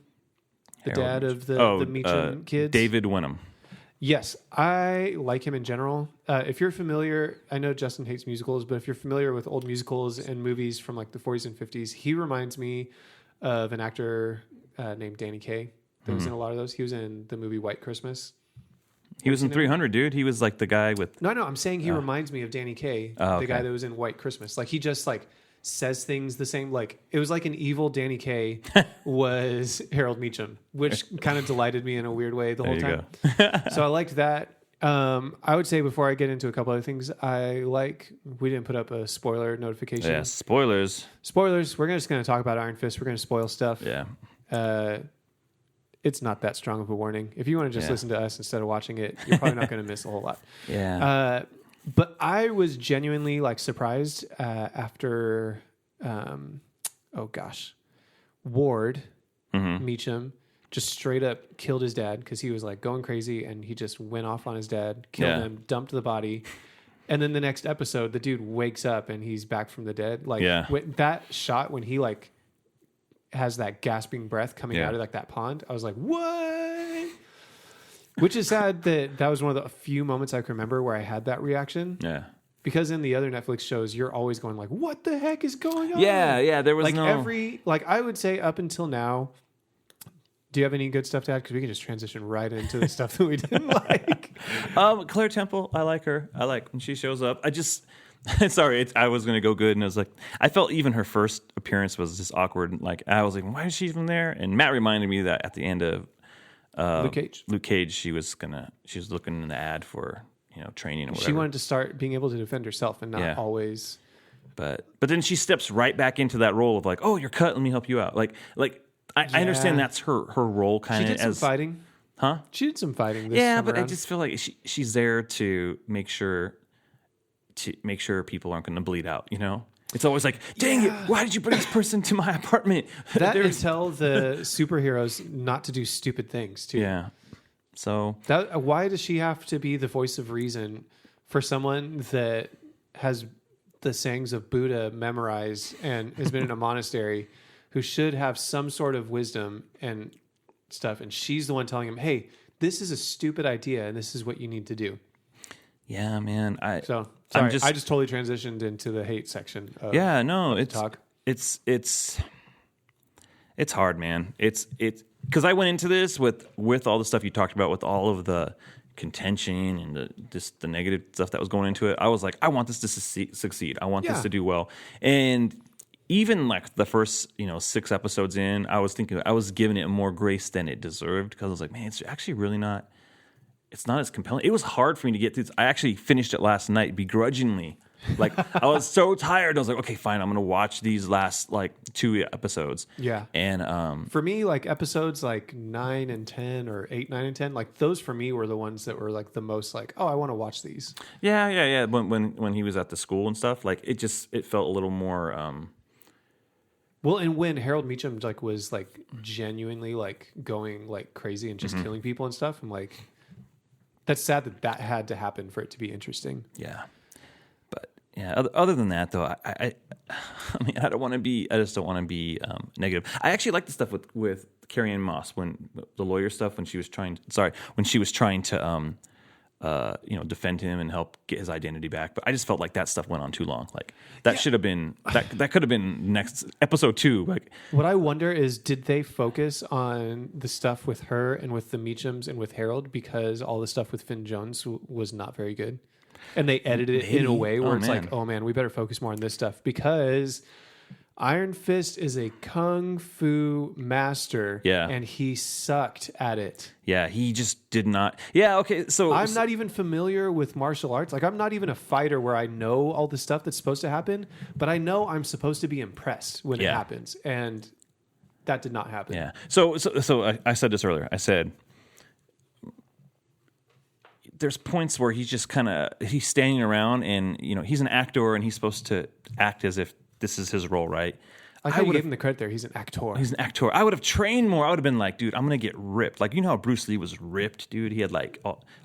S2: the dad of the Meacham kids.
S1: David Wenham.
S2: Yes, I like him in general. If you're familiar, I know Justin hates musicals, but if you're familiar with old musicals and movies from like the 40s and 50s, he reminds me of an actor named Danny Kaye that was in a lot of those. He was in the movie White Christmas.
S1: He was in 300, dude. He was like the guy with...
S2: No, I'm saying he reminds me of Danny Kaye, the guy that was in White Christmas. Like, he just like says things the same. Like, it was like an evil Danny Kaye was Harold Meacham, which kind of delighted me in a weird way the whole time. So I liked that. I would say, before I get into a couple other things, we didn't put up a spoiler notification.
S1: Yeah, spoilers.
S2: We're just going to talk about Iron Fist. We're going to spoil stuff.
S1: Yeah.
S2: It's not that strong of a warning. If you want to just listen to us instead of watching it, you're probably not going to miss a whole lot.
S1: Yeah.
S2: But I was genuinely like surprised after, Ward Meacham just straight up killed his dad because he was like going crazy, and he just went off on his dad, killed him, dumped the body. And then the next episode, the dude wakes up and he's back from the dead. Like, that shot when he like has that gasping breath coming out of like that pond, I was like, what? Which is sad that was one of the few moments I can remember where I had that reaction.
S1: Yeah.
S2: Because in the other Netflix shows, you're always going like, what the heck is going on?
S1: Yeah. There was
S2: like I would say up until now. Do you have any good stuff to add? Because we can just transition right into the stuff that we didn't like.
S1: Claire Temple, I like her. I like when she shows up. Sorry, I was going to go good, and I was like, I felt even her first appearance was just awkward. Like, I was like, why is she even there? And Matt reminded me that at the end of Luke Cage, she was looking in the ad for training or whatever.
S2: She wanted to start being able to defend herself and not always.
S1: But then she steps right back into that role of like, oh, you're cut, let me help you out. I understand that's her role kind of.
S2: She did some fighting,
S1: huh?
S2: She did some fighting.
S1: But I just feel like she's there to make sure people aren't going to bleed out. It's always like, dang it, why did you bring this person to my apartment?
S2: That is tell the superheroes not to do stupid things too.
S1: Yeah. So
S2: why does she have to be the voice of reason for someone that has the sayings of Buddha memorized and has been in a monastery, who should have some sort of wisdom and stuff, and she's the one telling him, hey, this is a stupid idea and this is what you need to do.
S1: Yeah, man.
S2: Sorry, I just totally transitioned into the hate section of
S1: it's hard, man. It's because I went into this with all the stuff you talked about, with all of the contention and the negative stuff that was going into it. I was like, I want this to succeed. I want this to do well. And even like the first 6 episodes in, I was thinking I was giving it more grace than it deserved, because I was like, man, it's actually really not. It's not as compelling. It was hard for me to get through. I actually finished it last night begrudgingly. Like, I was so tired. I was like, okay, fine. I'm going to watch these last like 2 episodes.
S2: Yeah.
S1: And
S2: for me, like episodes like 9 and 10 or 8, 9 and 10, like those for me were the ones that were like the most like, oh, I want to watch these.
S1: Yeah. When he was at the school and stuff, like it felt a little more.
S2: Well, and when Harold Meacham like was like genuinely like going like crazy and just killing people and stuff, I'm like, that's sad that had to happen for it to be interesting.
S1: Yeah. But yeah, other than that though, I mean, I just don't want to be negative. I actually like the stuff with Carrie Ann Moss, when the lawyer stuff, when she was trying to defend him and help get his identity back. But I just felt like that stuff went on too long. Like that should have been that could have been next episode 2. Like,
S2: what I wonder is, did they focus on the stuff with her and with the Meachams and with Harold because all the stuff with Finn Jones was not very good, and they edited it in a way where like, oh man, we better focus more on this stuff, because Iron Fist is a kung fu master, and he sucked at it.
S1: Yeah, he just did not. Yeah, okay, so
S2: I'm not even familiar with martial arts. Like, I'm not even a fighter where I know all the stuff that's supposed to happen, but I know I'm supposed to be impressed when it happens, and that did not happen.
S1: Yeah. So I said this earlier. I said there's points where he's just he's standing around, and he's an actor, and he's supposed to act as if this is his role, right?
S2: I would give him the credit there. He's an actor.
S1: I would have trained more. I would have been like, dude, I'm going to get ripped. Like, how Bruce Lee was ripped, dude? He had like,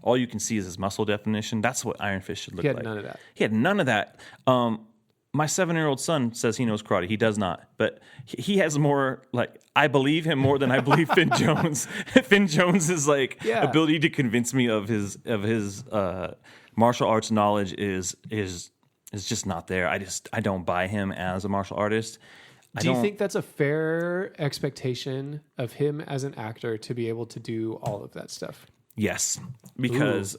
S1: all you can see is his muscle definition. That's what Iron Fist should look like.
S2: He had none of that.
S1: He had none of that. My 7-year-old son says he knows karate. He does not. But he has more, like, I believe him more than I believe Finn Jones. Finn Jones' like ability to convince me of his martial arts knowledge is just not there. I don't buy him as a martial artist.
S2: Do you think that's a fair expectation of him as an actor to be able to do all of that stuff?
S1: Yes, because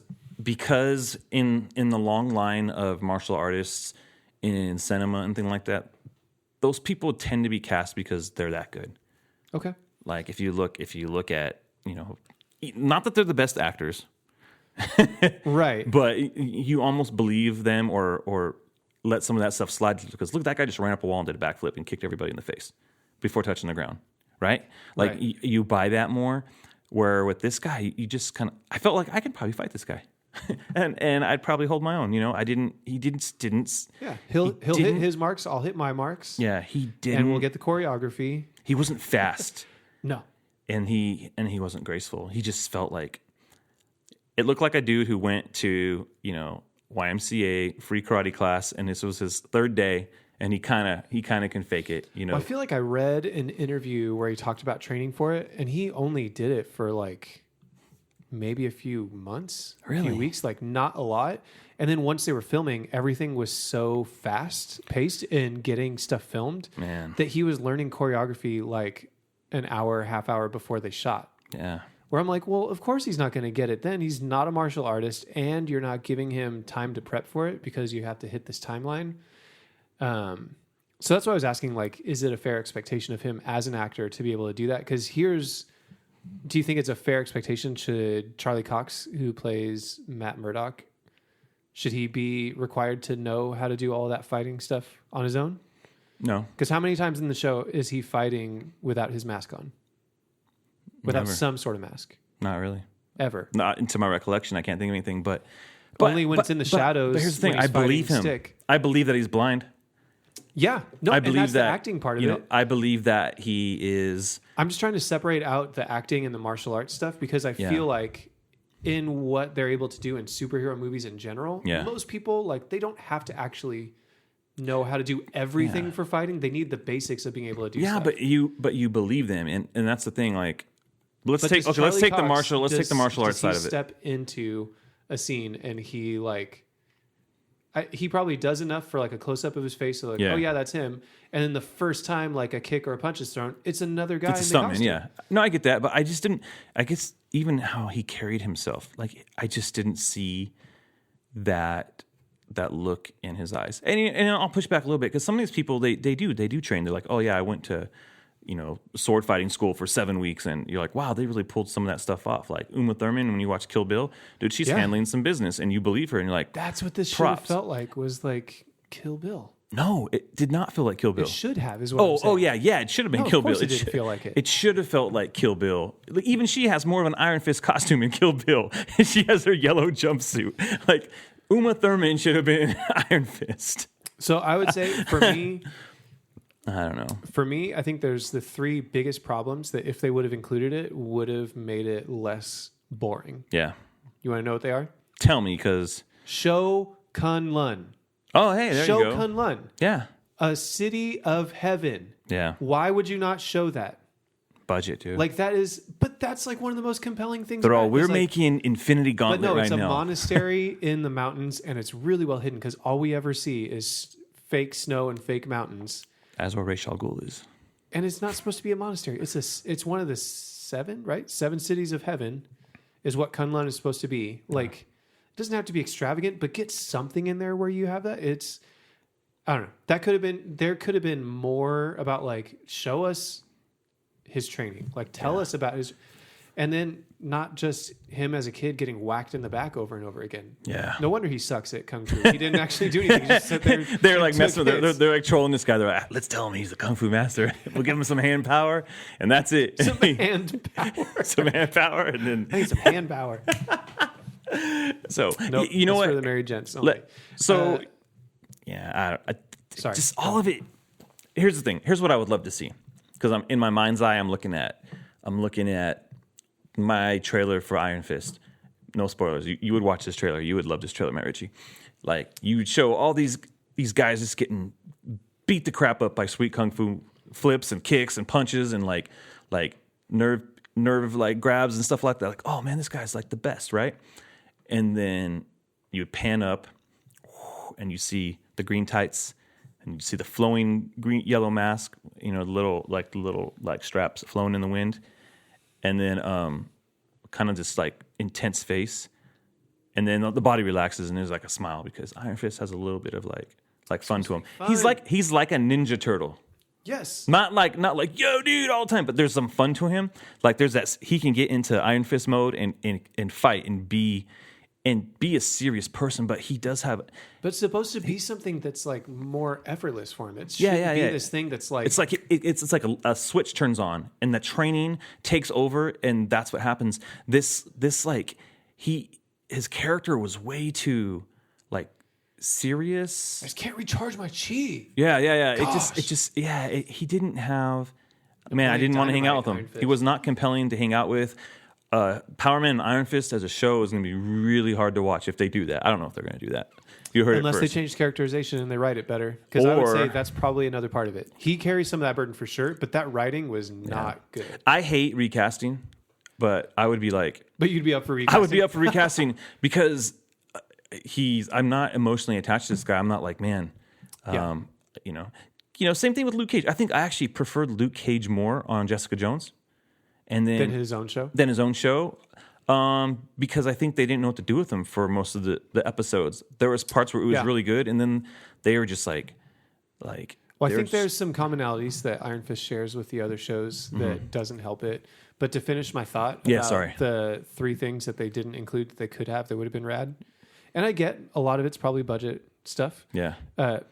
S1: in the long line of martial artists in cinema and things like that, those people tend to be cast because they're that good.
S2: Okay.
S1: Like if you look at, not that they're the best actors.
S2: Right.
S1: But you almost believe them or let some of that stuff slide, because look, that guy just ran up a wall and did a backflip and kicked everybody in the face before touching the ground, right? Like you buy that more. Where with this guy, you just I felt like I could probably fight this guy, and I'd probably hold my own. He didn't.
S2: Yeah, he'll hit his marks. I'll hit my marks.
S1: Yeah, he didn't.
S2: And we'll get the choreography.
S1: He wasn't fast.
S2: No,
S1: and he wasn't graceful. He just felt like it looked like a dude who went to YMCA free karate class, and this was his 3rd day, and he kind of can fake it,
S2: Well, I feel like I read an interview where he talked about training for it, and he only did it for like maybe a few months, a few weeks, like not a lot. And then once they were filming, everything was so fast paced in getting stuff filmed, that he was learning choreography like an hour, half hour before they shot.
S1: Yeah.
S2: Where I'm like, well, of course he's not going to get it then. He's not a martial artist, and you're not giving him time to prep for it because you have to hit this timeline. So that's why I was asking, like, is it a fair expectation of him as an actor to be able to do that? Because do you think it's a fair expectation? Should Charlie Cox, who plays Matt Murdock, should he be required to know how to do all that fighting stuff on his own?
S1: No.
S2: Because how many times in the show is he fighting without his mask on? Without some sort of mask?
S1: Not really.
S2: Ever?
S1: Not into my recollection. I can't think of anything, but
S2: only when it's in the shadows.
S1: But here's the thing. I believe him.
S2: Stick.
S1: I believe that he's blind.
S2: Yeah. No,
S1: I believe
S2: that's the acting part of it.
S1: I believe that he is.
S2: I'm just trying to separate out the acting and the martial arts stuff, because I feel like in what they're able to do in superhero movies in general.
S1: Yeah.
S2: Most people, like, they don't have to actually know how to do everything for fighting. They need the basics of being able to do stuff.
S1: but you believe them, and that's the thing. Like, let's take the martial arts side of it.
S2: Step into a scene and he like. He probably does enough for like a close up of his face, so like, oh yeah, that's him. And then the first time like a kick or a punch is thrown, it's another guy. It's a stuntman,
S1: yeah. No, I get that, but I just didn't. I guess even how he carried himself, like I just didn't see that look in his eyes. And I'll push back a little bit because some of these people they do train. They're like, oh yeah, I went to sword fighting school for 7 weeks, and you're like, wow, they really pulled some of that stuff off. Like Uma Thurman, when you watch Kill Bill, dude, she's handling some business, and you believe her, and you're like,
S2: that's what this should have felt like, was like Kill Bill.
S1: No, it did not feel like Kill Bill.
S2: It should have, is what I'm saying.
S1: Oh yeah, it should have been Kill Bill.
S2: It didn't feel like it.
S1: It should have felt like Kill Bill. Like, even she has more of an Iron Fist costume in Kill Bill. She has her yellow jumpsuit. Like, Uma Thurman should have been Iron Fist.
S2: So I would say, for me...
S1: I don't know.
S2: For me, I think there's the three biggest problems that if they would have included it, would have made it less boring.
S1: Yeah.
S2: You want to know what they are?
S1: Tell me, because...
S2: Shou Kun Lun.
S1: Oh, hey, there you go.
S2: Shou Kun Lun.
S1: Yeah.
S2: A city of heaven.
S1: Yeah.
S2: Why would you not show that?
S1: Budget, dude.
S2: Like, but that's like one of the most compelling things.
S1: We're making Infinity Gauntlet right now.
S2: But no, it's a monastery in the mountains, and it's really well hidden because all we ever see is fake snow and fake mountains. As
S1: where Ra's al Ghul is.
S2: And it's not supposed to be a monastery. It's one of the 7, right? 7 cities of heaven is what Kunlun is supposed to be. Like, it doesn't have to be extravagant, but get something in there where you have that. I don't know. There could have been more about, like, show us his training. Like, tell us about his... And then not just him as a kid getting whacked in the back over and over again.
S1: Yeah.
S2: No wonder he sucks at Kung Fu. He didn't actually do anything. He just sat there.
S1: They're like messing with it. They're like trolling this guy. They're like, let's tell him he's a Kung Fu master. We'll give him some hand power. And that's it.
S2: Some hand power.
S1: Some hand power. And then...
S2: I need some hand power.
S1: So,
S2: nope,
S1: you know what?
S2: For the married gents only.
S1: Sorry.
S2: Just
S1: all of it. Here's the thing. Here's what I would love to see. Because I'm in my mind's eye, I'm looking at my trailer for Iron Fist. No spoilers. You would watch this trailer. You would love this trailer, Matt Ritchie. Like, you would show all these guys just getting beat the crap up by sweet kung fu flips and kicks and punches and like nerve like grabs and stuff like that. Like, oh man, this guy's like the best, right? And then you would pan up and you see the green tights and you see the flowing yellow mask, the little straps flowing in the wind. And then kind of this like intense face, and then the body relaxes and there's like a smile because Iron Fist has a little bit of like fun to him. Fun. He's like a Ninja Turtle.
S2: Yes.
S1: Not like yo dude all the time, but there's some fun to him. Like there's that he can get into Iron Fist mode and fight and be a serious person, but he does have.
S2: But it's supposed to be something that's like more effortless for him. It shouldn't be this thing that's like.
S1: It's like it's like a switch turns on, and the training takes over, and that's what happens. This like his character was way too like serious.
S2: I just can't recharge my chi.
S1: Yeah. Gosh. It just he didn't have. Man, I didn't want to hang out with him. He was not compelling to hang out with. Power Man and Iron Fist as a show is going to be really hard to watch if they do that. I don't know if they're going to do that. You heard
S2: Unless
S1: it
S2: they change characterization and they write it better. Because I would say that's probably another part of it. He carries some of that burden for sure, but that writing was not good.
S1: I hate recasting, but I would be like...
S2: But you'd be up for recasting?
S1: I would be up for recasting because I'm not emotionally attached to this guy. I'm not like, man, same thing with Luke Cage. I think I actually preferred Luke Cage more on Jessica Jones. And then
S2: than his own show?
S1: Because I think they didn't know what to do with him for most of the episodes. There was parts where it was really good, and then they were just like.
S2: Well, I think there's some commonalities that Iron Fist shares with the other shows that doesn't help it. But to finish my thought about the 3 things that they didn't include that they could have, that would have been rad. And I get a lot of it's probably budget stuff.
S1: Yeah.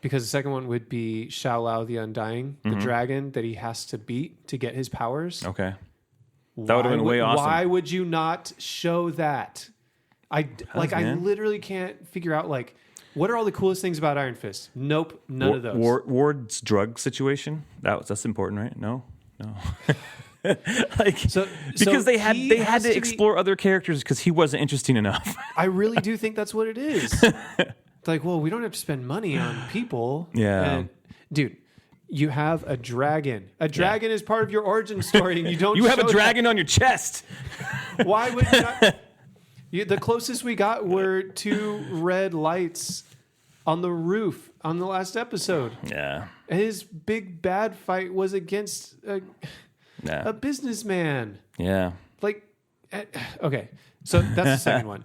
S2: Because the second one would be Shao Lao the Undying, the dragon that he has to beat to get his powers.
S1: Okay. That would have been way awesome.
S2: Why would you not show that? I literally can't figure out what are all the coolest things about Iron Fist? Nope, none of those.
S1: Ward's drug situation. That's important, right? No. Because they had to explore other characters because he wasn't interesting enough.
S2: I really do think that's what it is. Like, well, we don't have to spend money on people.
S1: Yeah.
S2: And, dude, you have a dragon. A dragon is part of your origin story, and you don't.
S1: You have a dragon on your chest.
S2: Why would you not? The closest we got were 2 red lights on the roof on the last episode.
S1: Yeah.
S2: His big bad fight was against a businessman.
S1: Yeah.
S2: Like, okay. So that's the second one.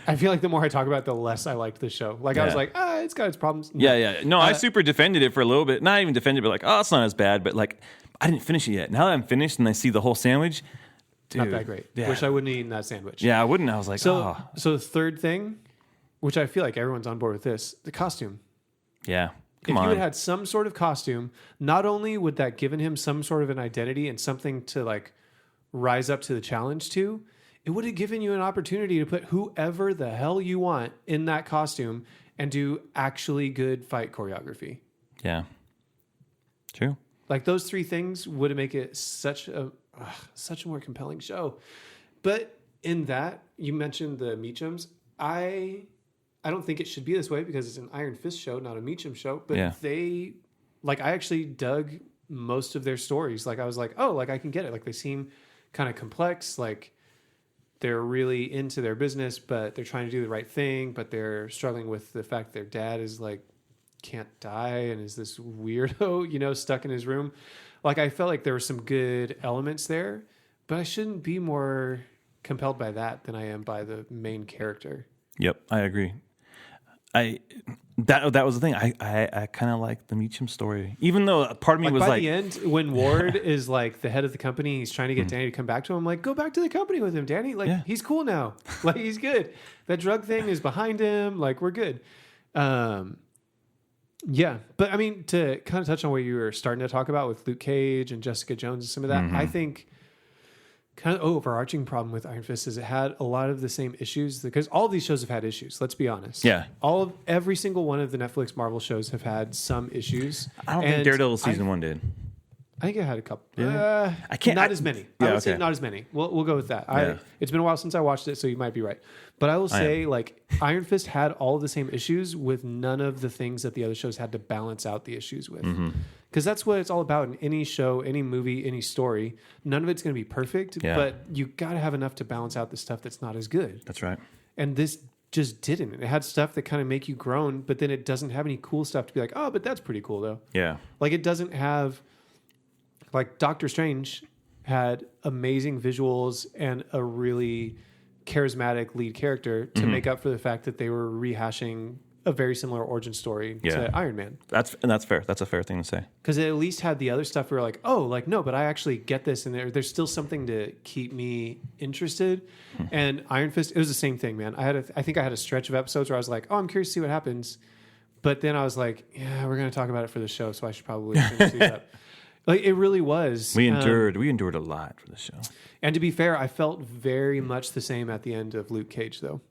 S2: I feel like the more I talk about it, the less I liked the show. Like I was like, it's got its problems.
S1: No. Yeah. No, I super defended it for a little bit. Not even defended, but like, it's not as bad. But like, I didn't finish it yet. Now that I'm finished and I see the whole sandwich, dude,
S2: not that great.
S1: Yeah.
S2: Wish I wouldn't have eaten that sandwich.
S1: Yeah, I wouldn't. I was like,
S2: So the third thing, which I feel like everyone's on board with this, the costume.
S1: Yeah.
S2: If you had some sort of costume, not only would that given him some sort of an identity and something to like rise up to the challenge to, it would have given you an opportunity to put whoever the hell you want in that costume and do actually good fight choreography.
S1: Yeah. True.
S2: Like those 3 things would have make it such a more compelling show. But in that, you mentioned the Meachums. I don't think it should be this way because it's an Iron Fist show, not a Meachum show. But I actually dug most of their stories. Like I was like, oh, like I can get it. Like they seem kind of complex. Like they're really into their business, but they're trying to do the right thing. But they're struggling with the fact their dad is like can't die and is this weirdo, stuck in his room. Like I felt like there were some good elements there, but I shouldn't be more compelled by that than I am by the main character.
S1: Yep, I agree. That was the thing. I kind of like the Meachum story, even though part of me was
S2: by
S1: like,
S2: the end when Ward is like the head of the company, he's trying to get Danny to come back to him. I'm like, go back to the company with him, Danny. Like he's cool now. Like he's good. That drug thing is behind him. Like we're good. Yeah, but I mean to kind of touch on what you were starting to talk about with Luke Cage and Jessica Jones and some of that, I think kind of overarching problem with Iron Fist is it had a lot of the same issues because all of these shows have had issues. Let's be honest.
S1: Yeah.
S2: Every single one of the Netflix Marvel shows have had some issues.
S1: I don't think Daredevil season 1 did.
S2: I think it had a couple.
S1: Yeah. I can't.
S2: Not as many. I would say not as many. We'll go with that. It's been a while since I watched it, so you might be right. But I will say, like, Iron Fist had all of the same issues with none of the things that the other shows had to balance out the issues with. Because that's what it's all about in any show, any movie, any story. None of it's going to be perfect, but you got to have enough to balance out the stuff that's not as good.
S1: That's right.
S2: And this just didn't. It had stuff that kind of make you groan, but then it doesn't have any cool stuff to be like, oh, but that's pretty cool, though.
S1: Yeah.
S2: Like, it doesn't have... Like, Doctor Strange had amazing visuals and a really charismatic lead character to make up for the fact that they were rehashing a very similar origin story to Iron Man.
S1: That's fair. That's a fair thing to say.
S2: Because it at least had the other stuff where we're like, oh, like, no, but I actually get this. And there's still something to keep me interested. And Iron Fist, it was the same thing, man. I think I had a stretch of episodes where I was like, oh, I'm curious to see what happens. But then I was like, yeah, we're going to talk about it for the show, so I should probably finish these up. Like, it really was.
S1: We endured a lot for the show.
S2: And to be fair, I felt very much the same at the end of Luke Cage, though.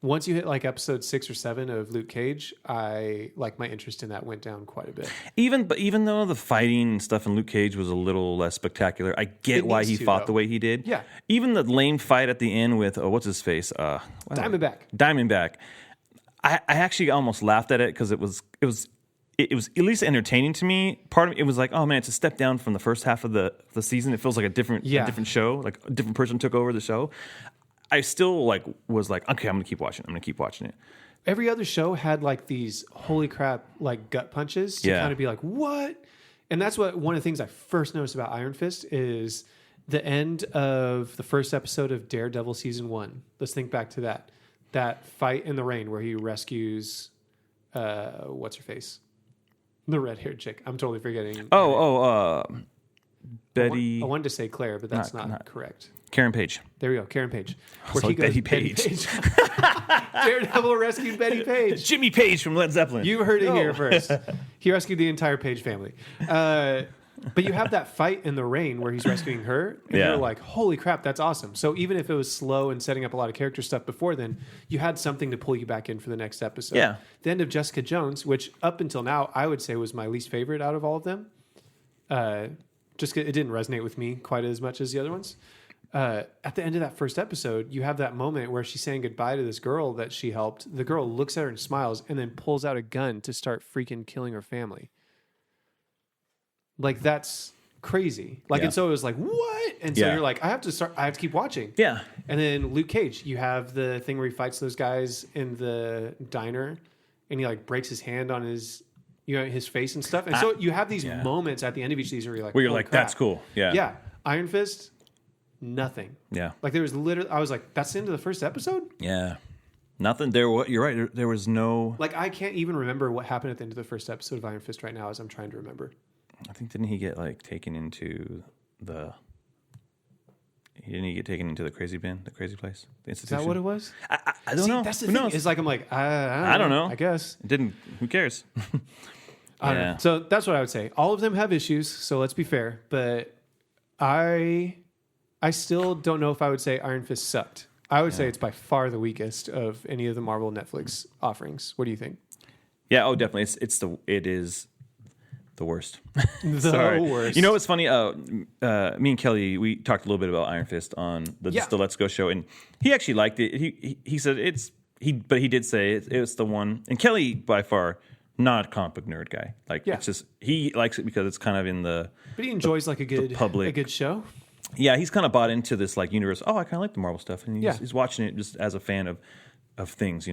S2: Once you hit like episode 6 or 7 of Luke Cage, my interest in that went down quite a bit.
S1: Even though the fighting and stuff in Luke Cage was a little less spectacular, I get why he fought the way he did.
S2: Yeah.
S1: Even the lame fight at the end with what's his face? Diamondback. I actually almost laughed at it because it was at least entertaining to me. Part of it was like, oh man, it's a step down from the first half of the season. It feels like a different show, like a different person took over the show. I still was like, okay, I'm gonna keep watching it.
S2: Every other show had like these holy crap like gut punches to kind of be like, what? And that's one of the things I first noticed about Iron Fist is the end of the first episode of Daredevil season 1. Let's think back to that fight in the rain where he rescues what's her face? The red-haired chick. I'm totally forgetting.
S1: Betty.
S2: I wanted to say Claire, but that's not correct.
S1: Karen Page.
S2: There we go, Karen Page.
S1: Betty Page.
S2: Daredevil rescued Betty Page.
S1: Jimmy Page from Led Zeppelin.
S2: You heard it here first. He rescued the entire Page family. But you have that fight in the rain where he's rescuing her, and you're like, holy crap, that's awesome. So even if it was slow and setting up a lot of character stuff before then, you had something to pull you back in for the next episode.
S1: Yeah.
S2: The end of Jessica Jones, which up until now I would say was my least favorite out of all of them. just it didn't resonate with me quite as much as the other ones. At the end of that first episode, you have that moment where she's saying goodbye to this girl that she helped. The girl looks at her and smiles and then pulls out a gun to start freaking killing her family. Like, that's crazy. Like, and so it was like, what? And so you're like, I have to keep watching.
S1: Yeah.
S2: And then Luke Cage, you have the thing where he fights those guys in the diner and he like breaks his hand on his, his face and stuff. And so you have these moments at the end of each season where you're like,
S1: that's cool. Yeah.
S2: Yeah. Iron Fist, nothing.
S1: Yeah.
S2: Like there was literally, I was like, that's the end of the first episode?
S1: Yeah. Nothing there. You're right. There was no.
S2: Like, I can't even remember what happened at the end of the first episode of Iron Fist right now as I'm trying to remember.
S1: I think, didn't he get like taken into the crazy bin, the crazy place, the institution?
S2: Is that what it was?
S1: I don't know.
S2: That's the thing. It's like, I'm like,
S1: I don't know.
S2: I guess.
S1: It didn't. Who cares?
S2: I don't know. So that's what I would say. All of them have issues, so let's be fair. But I still don't know if I would say Iron Fist sucked. I would say it's by far the weakest of any of the Marvel Netflix offerings. What do you think?
S1: Yeah. Oh, definitely. It is the worst.
S2: The worst.
S1: You know what's funny? Me and Kelly, we talked a little bit about Iron Fist on the Let's Go show, and he actually liked it. He said but he did say it's the one. And Kelly, by far, not a comic book nerd guy. Like, it's just, he likes it because it's kind of in the.
S2: But he enjoys like a good show.
S1: Yeah, he's kind of bought into this like universe. Oh, I kind of like the Marvel stuff, and he's watching it just as a fan of things,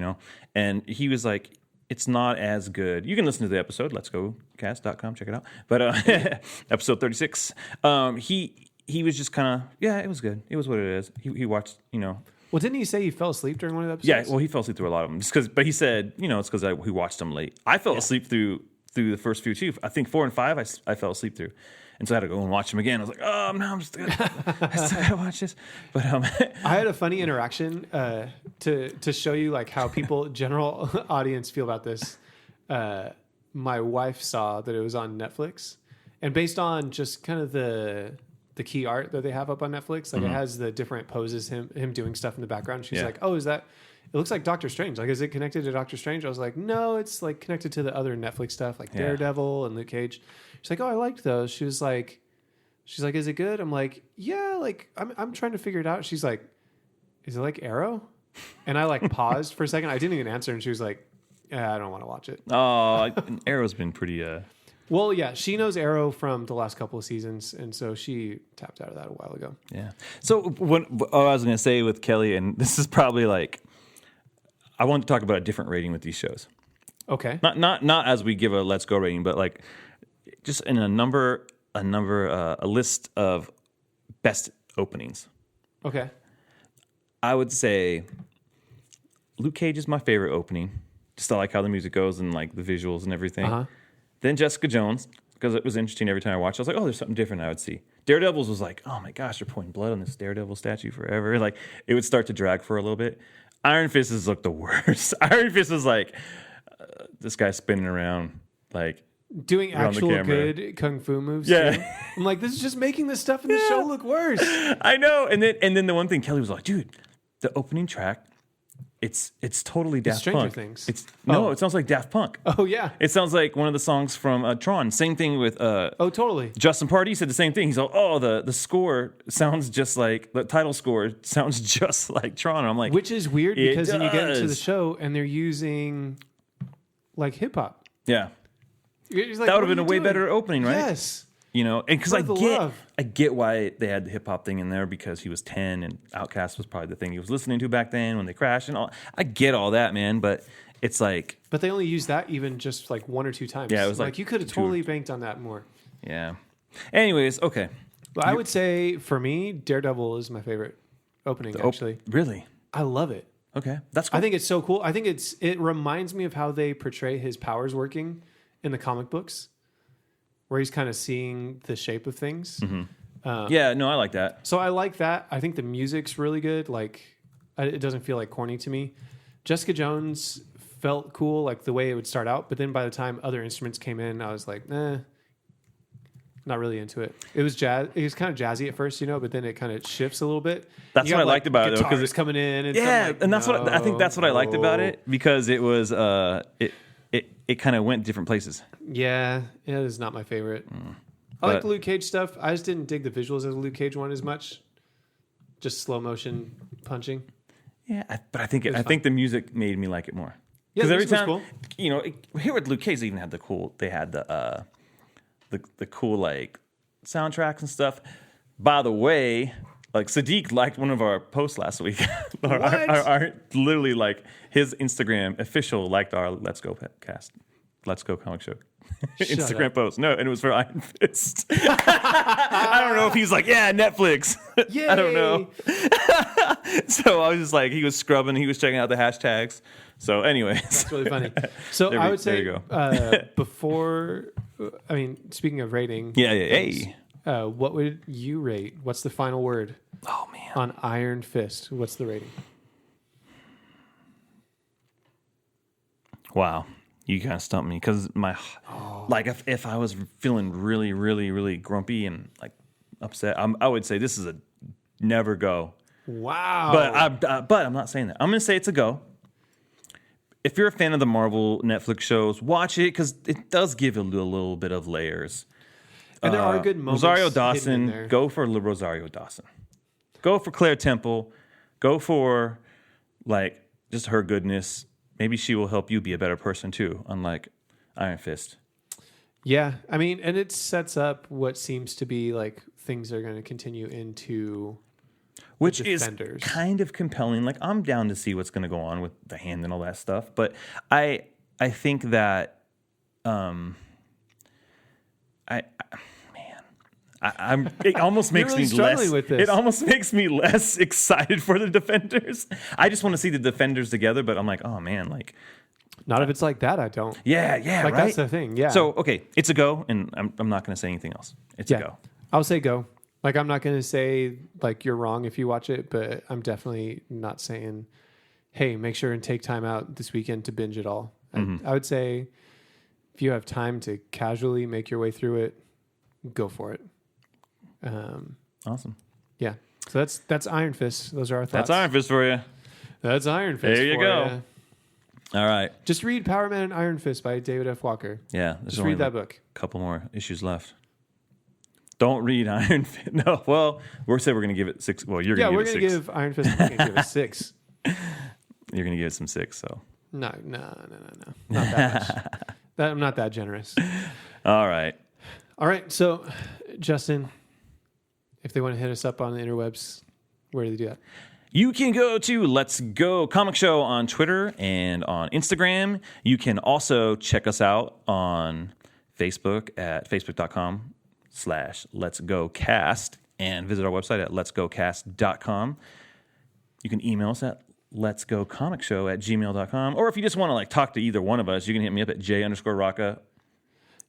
S1: And he was like, it's not as good. You can listen to the episode, letsgocast.com, check it out. But episode 36, he was just kind of, it was good. It was what it is. He watched,
S2: Well, didn't he say he fell asleep during one of the episodes?
S1: Yeah, well, he fell asleep through a lot of them. But he said, it's because he watched them late. I fell asleep through the first few too. I think 4 and 5 I fell asleep through. And so I had to go and watch them again. I was like, oh, no, I still gotta watch this. But
S2: I had a funny interaction to show you like how general audience feel about this. My wife saw that it was on Netflix, and based on just kind of the key art that they have up on Netflix, like it has the different poses, him doing stuff in the background. She's like, oh, is that? It looks like Doctor Strange. Like, is it connected to Doctor Strange? I was like, no, it's like connected to the other Netflix stuff, like Daredevil and Luke Cage. She's like, oh, I liked those. She's like, is it good? I'm like, yeah, like I'm trying to figure it out. She's like, is it like Arrow? And I like paused for a second. I didn't even answer, and she was like, I don't want to watch it.
S1: Oh, Arrow's been pretty.
S2: Well, yeah, she knows Arrow from the last couple of seasons, and so she tapped out of that a while ago.
S1: Yeah. So what I was going to say with Kelly, and this is probably like, I want to talk about a different rating with these shows.
S2: Okay.
S1: Not as we give a Let's Go rating, but like just in a list of best openings.
S2: Okay.
S1: I would say Luke Cage is my favorite opening. Just I like how the music goes and like the visuals and everything. Uh-huh. Then Jessica Jones, because it was interesting every time I watched. I was like, oh, there's something different I would see. Daredevil's was like, oh my gosh, they're pouring blood on this Daredevil statue forever. Like, it would start to drag for a little bit. Iron Fist is like the worst. Iron Fist is like this guy spinning around, like
S2: doing actual good kung fu moves.
S1: Yeah,
S2: too. I'm like, this is just making the stuff in the show look worse.
S1: I know. And then the one thing Kelly was like, dude, the opening track, it's totally Daft Punk.
S2: Things.
S1: It sounds like Daft Punk.
S2: Oh yeah,
S1: it sounds like one of the songs from Tron. Same thing with
S2: totally.
S1: Justin Party said the same thing. He's like, oh, the score sounds just like the title score sounds just like Tron. And I'm like,
S2: which is weird because then you get into the show and they're using like hip hop.
S1: Yeah,
S2: like,
S1: that would have been a way better opening, right?
S2: Yes.
S1: And because I get why they had the hip hop thing in there because he was 10 and Outkast was probably the thing he was listening to back then when they crashed and all. I get all that, man, but it's like.
S2: But they only used that even just like 1 or 2 times.
S1: Yeah, it was
S2: like you could have totally banked on that more.
S1: Yeah. Anyways, okay.
S2: But I would say for me, Daredevil is my favorite opening. Actually,
S1: really,
S2: I love it.
S1: Okay, that's cool.
S2: I think it's so cool. I think it reminds me of how they portray his powers working in the comic books, where he's kind of seeing the shape of things.
S1: Mm-hmm. I like that.
S2: So I like that. I think the music's really good. Like, it doesn't feel like corny to me. Jessica Jones felt cool, like the way it would start out, but then by the time other instruments came in, I was like, not really into it. It was jazz. It was kind of jazzy at first, but then it kind of shifts a little bit.
S1: That's what I liked about it, though,
S2: because it's coming in. And
S1: and that's what I think. That's what I liked about it because it was it kind of went different places.
S2: Yeah, it is not my favorite. I like the Luke Cage stuff. I just didn't dig the visuals of the Luke Cage one as much. Just slow motion punching.
S1: Yeah, but I think the music made me like it more.
S2: Yeah,
S1: every time,
S2: cool.
S1: Here with Luke Cage, they even had the cool like soundtracks and stuff. By the way, like Sadiq liked one of our posts last week. our literally like his Instagram official liked our Let's Go Comic Show Instagram post. No, and it was for Iron Fist. I don't know if he's like, yeah, Netflix. I don't know. So I was just like, he was scrubbing, he was checking out the hashtags. So anyways.
S2: That's really funny. So I would say speaking of rating.
S1: Yeah.
S2: What would you rate? What's the final word?
S1: Oh, man.
S2: On Iron Fist, what's the rating?
S1: Wow. You kind of stumped me because if I was feeling really, really, really grumpy and like upset, I would say this is a never go.
S2: Wow.
S1: But I'm not saying that. I'm going to say it's a go. If you're a fan of the Marvel Netflix shows, watch it because it does give a little bit of layers.
S2: And there are good moments.
S1: Rosario Dawson, go for Rosario Dawson. Go for Claire Temple. Go for like just her goodness. Maybe she will help you be a better person too, unlike Iron Fist.
S2: Yeah, I mean, and it sets up what seems to be like things are going to continue into
S1: which is kind of compelling. Like I'm down to see what's going to go on with the hand and all that stuff, but I think that it almost makes
S2: really
S1: me less.
S2: With this.
S1: It almost makes me less excited for the Defenders. I just want to see the Defenders together, but I'm like, oh man, like.
S2: Not if it's like that. I don't.
S1: Yeah,
S2: like
S1: right.
S2: That's the thing. Yeah.
S1: So okay, it's a go, and I'm not going to say anything else. It's a go.
S2: I'll say go. Like I'm not going to say like you're wrong if you watch it, but I'm definitely not saying, hey, make sure and take time out this weekend to binge it all. Mm-hmm. I would say if you have time to casually make your way through it, go for it.
S1: Awesome.
S2: Yeah. So that's Iron Fist. Those are our thoughts.
S1: That's Iron Fist for you.
S2: That's Iron Fist.
S1: There you go. All right.
S2: Just read Power Man and Iron Fist by David F. Walker.
S1: Yeah.
S2: Just read that book.
S1: A couple more issues left. Don't read Iron Fist. No. Well, we're going to give it 6. Well, you're going to give it 6.
S2: Yeah, we're going to give Iron Fist. We're going to give it 6.
S1: You're going to give it some 6. So.
S2: No. Not that much. I'm not that generous.
S1: All right.
S2: So, Justin, if they want to hit us up on the interwebs, where do they do that?
S1: You can go to Let's Go Comic Show on Twitter and on Instagram. You can also check us out on Facebook at facebook.com/letsgocast and visit our website at letsgocast.com. You can email us at letsgocomicshow@gmail.com. Or if you just want to like talk to either one of us, you can hit me up at j_rocca.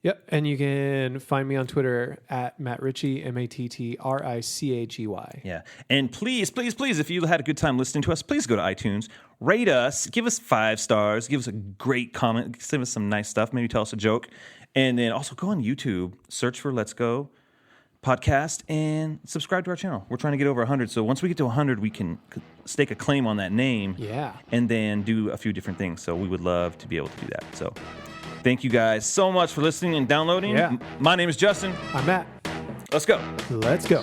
S2: Yep, and you can find me on Twitter at Matt Ritchie, MatTriCagy.
S1: Yeah, and please, if you had a good time listening to us, please go to iTunes, rate us, give us 5 stars, give us a great comment, send us some nice stuff, maybe tell us a joke, and then also go on YouTube, search for Let's Go Podcast, and subscribe to our channel. We're trying to get over 100, so once we get to 100, we can stake a claim on that name, and then do a few different things. So we would love to be able to do that. So. Thank you guys so much for listening and downloading.
S2: Yeah.
S1: My name is Justin.
S2: I'm Matt.
S1: Let's go.
S2: Let's go.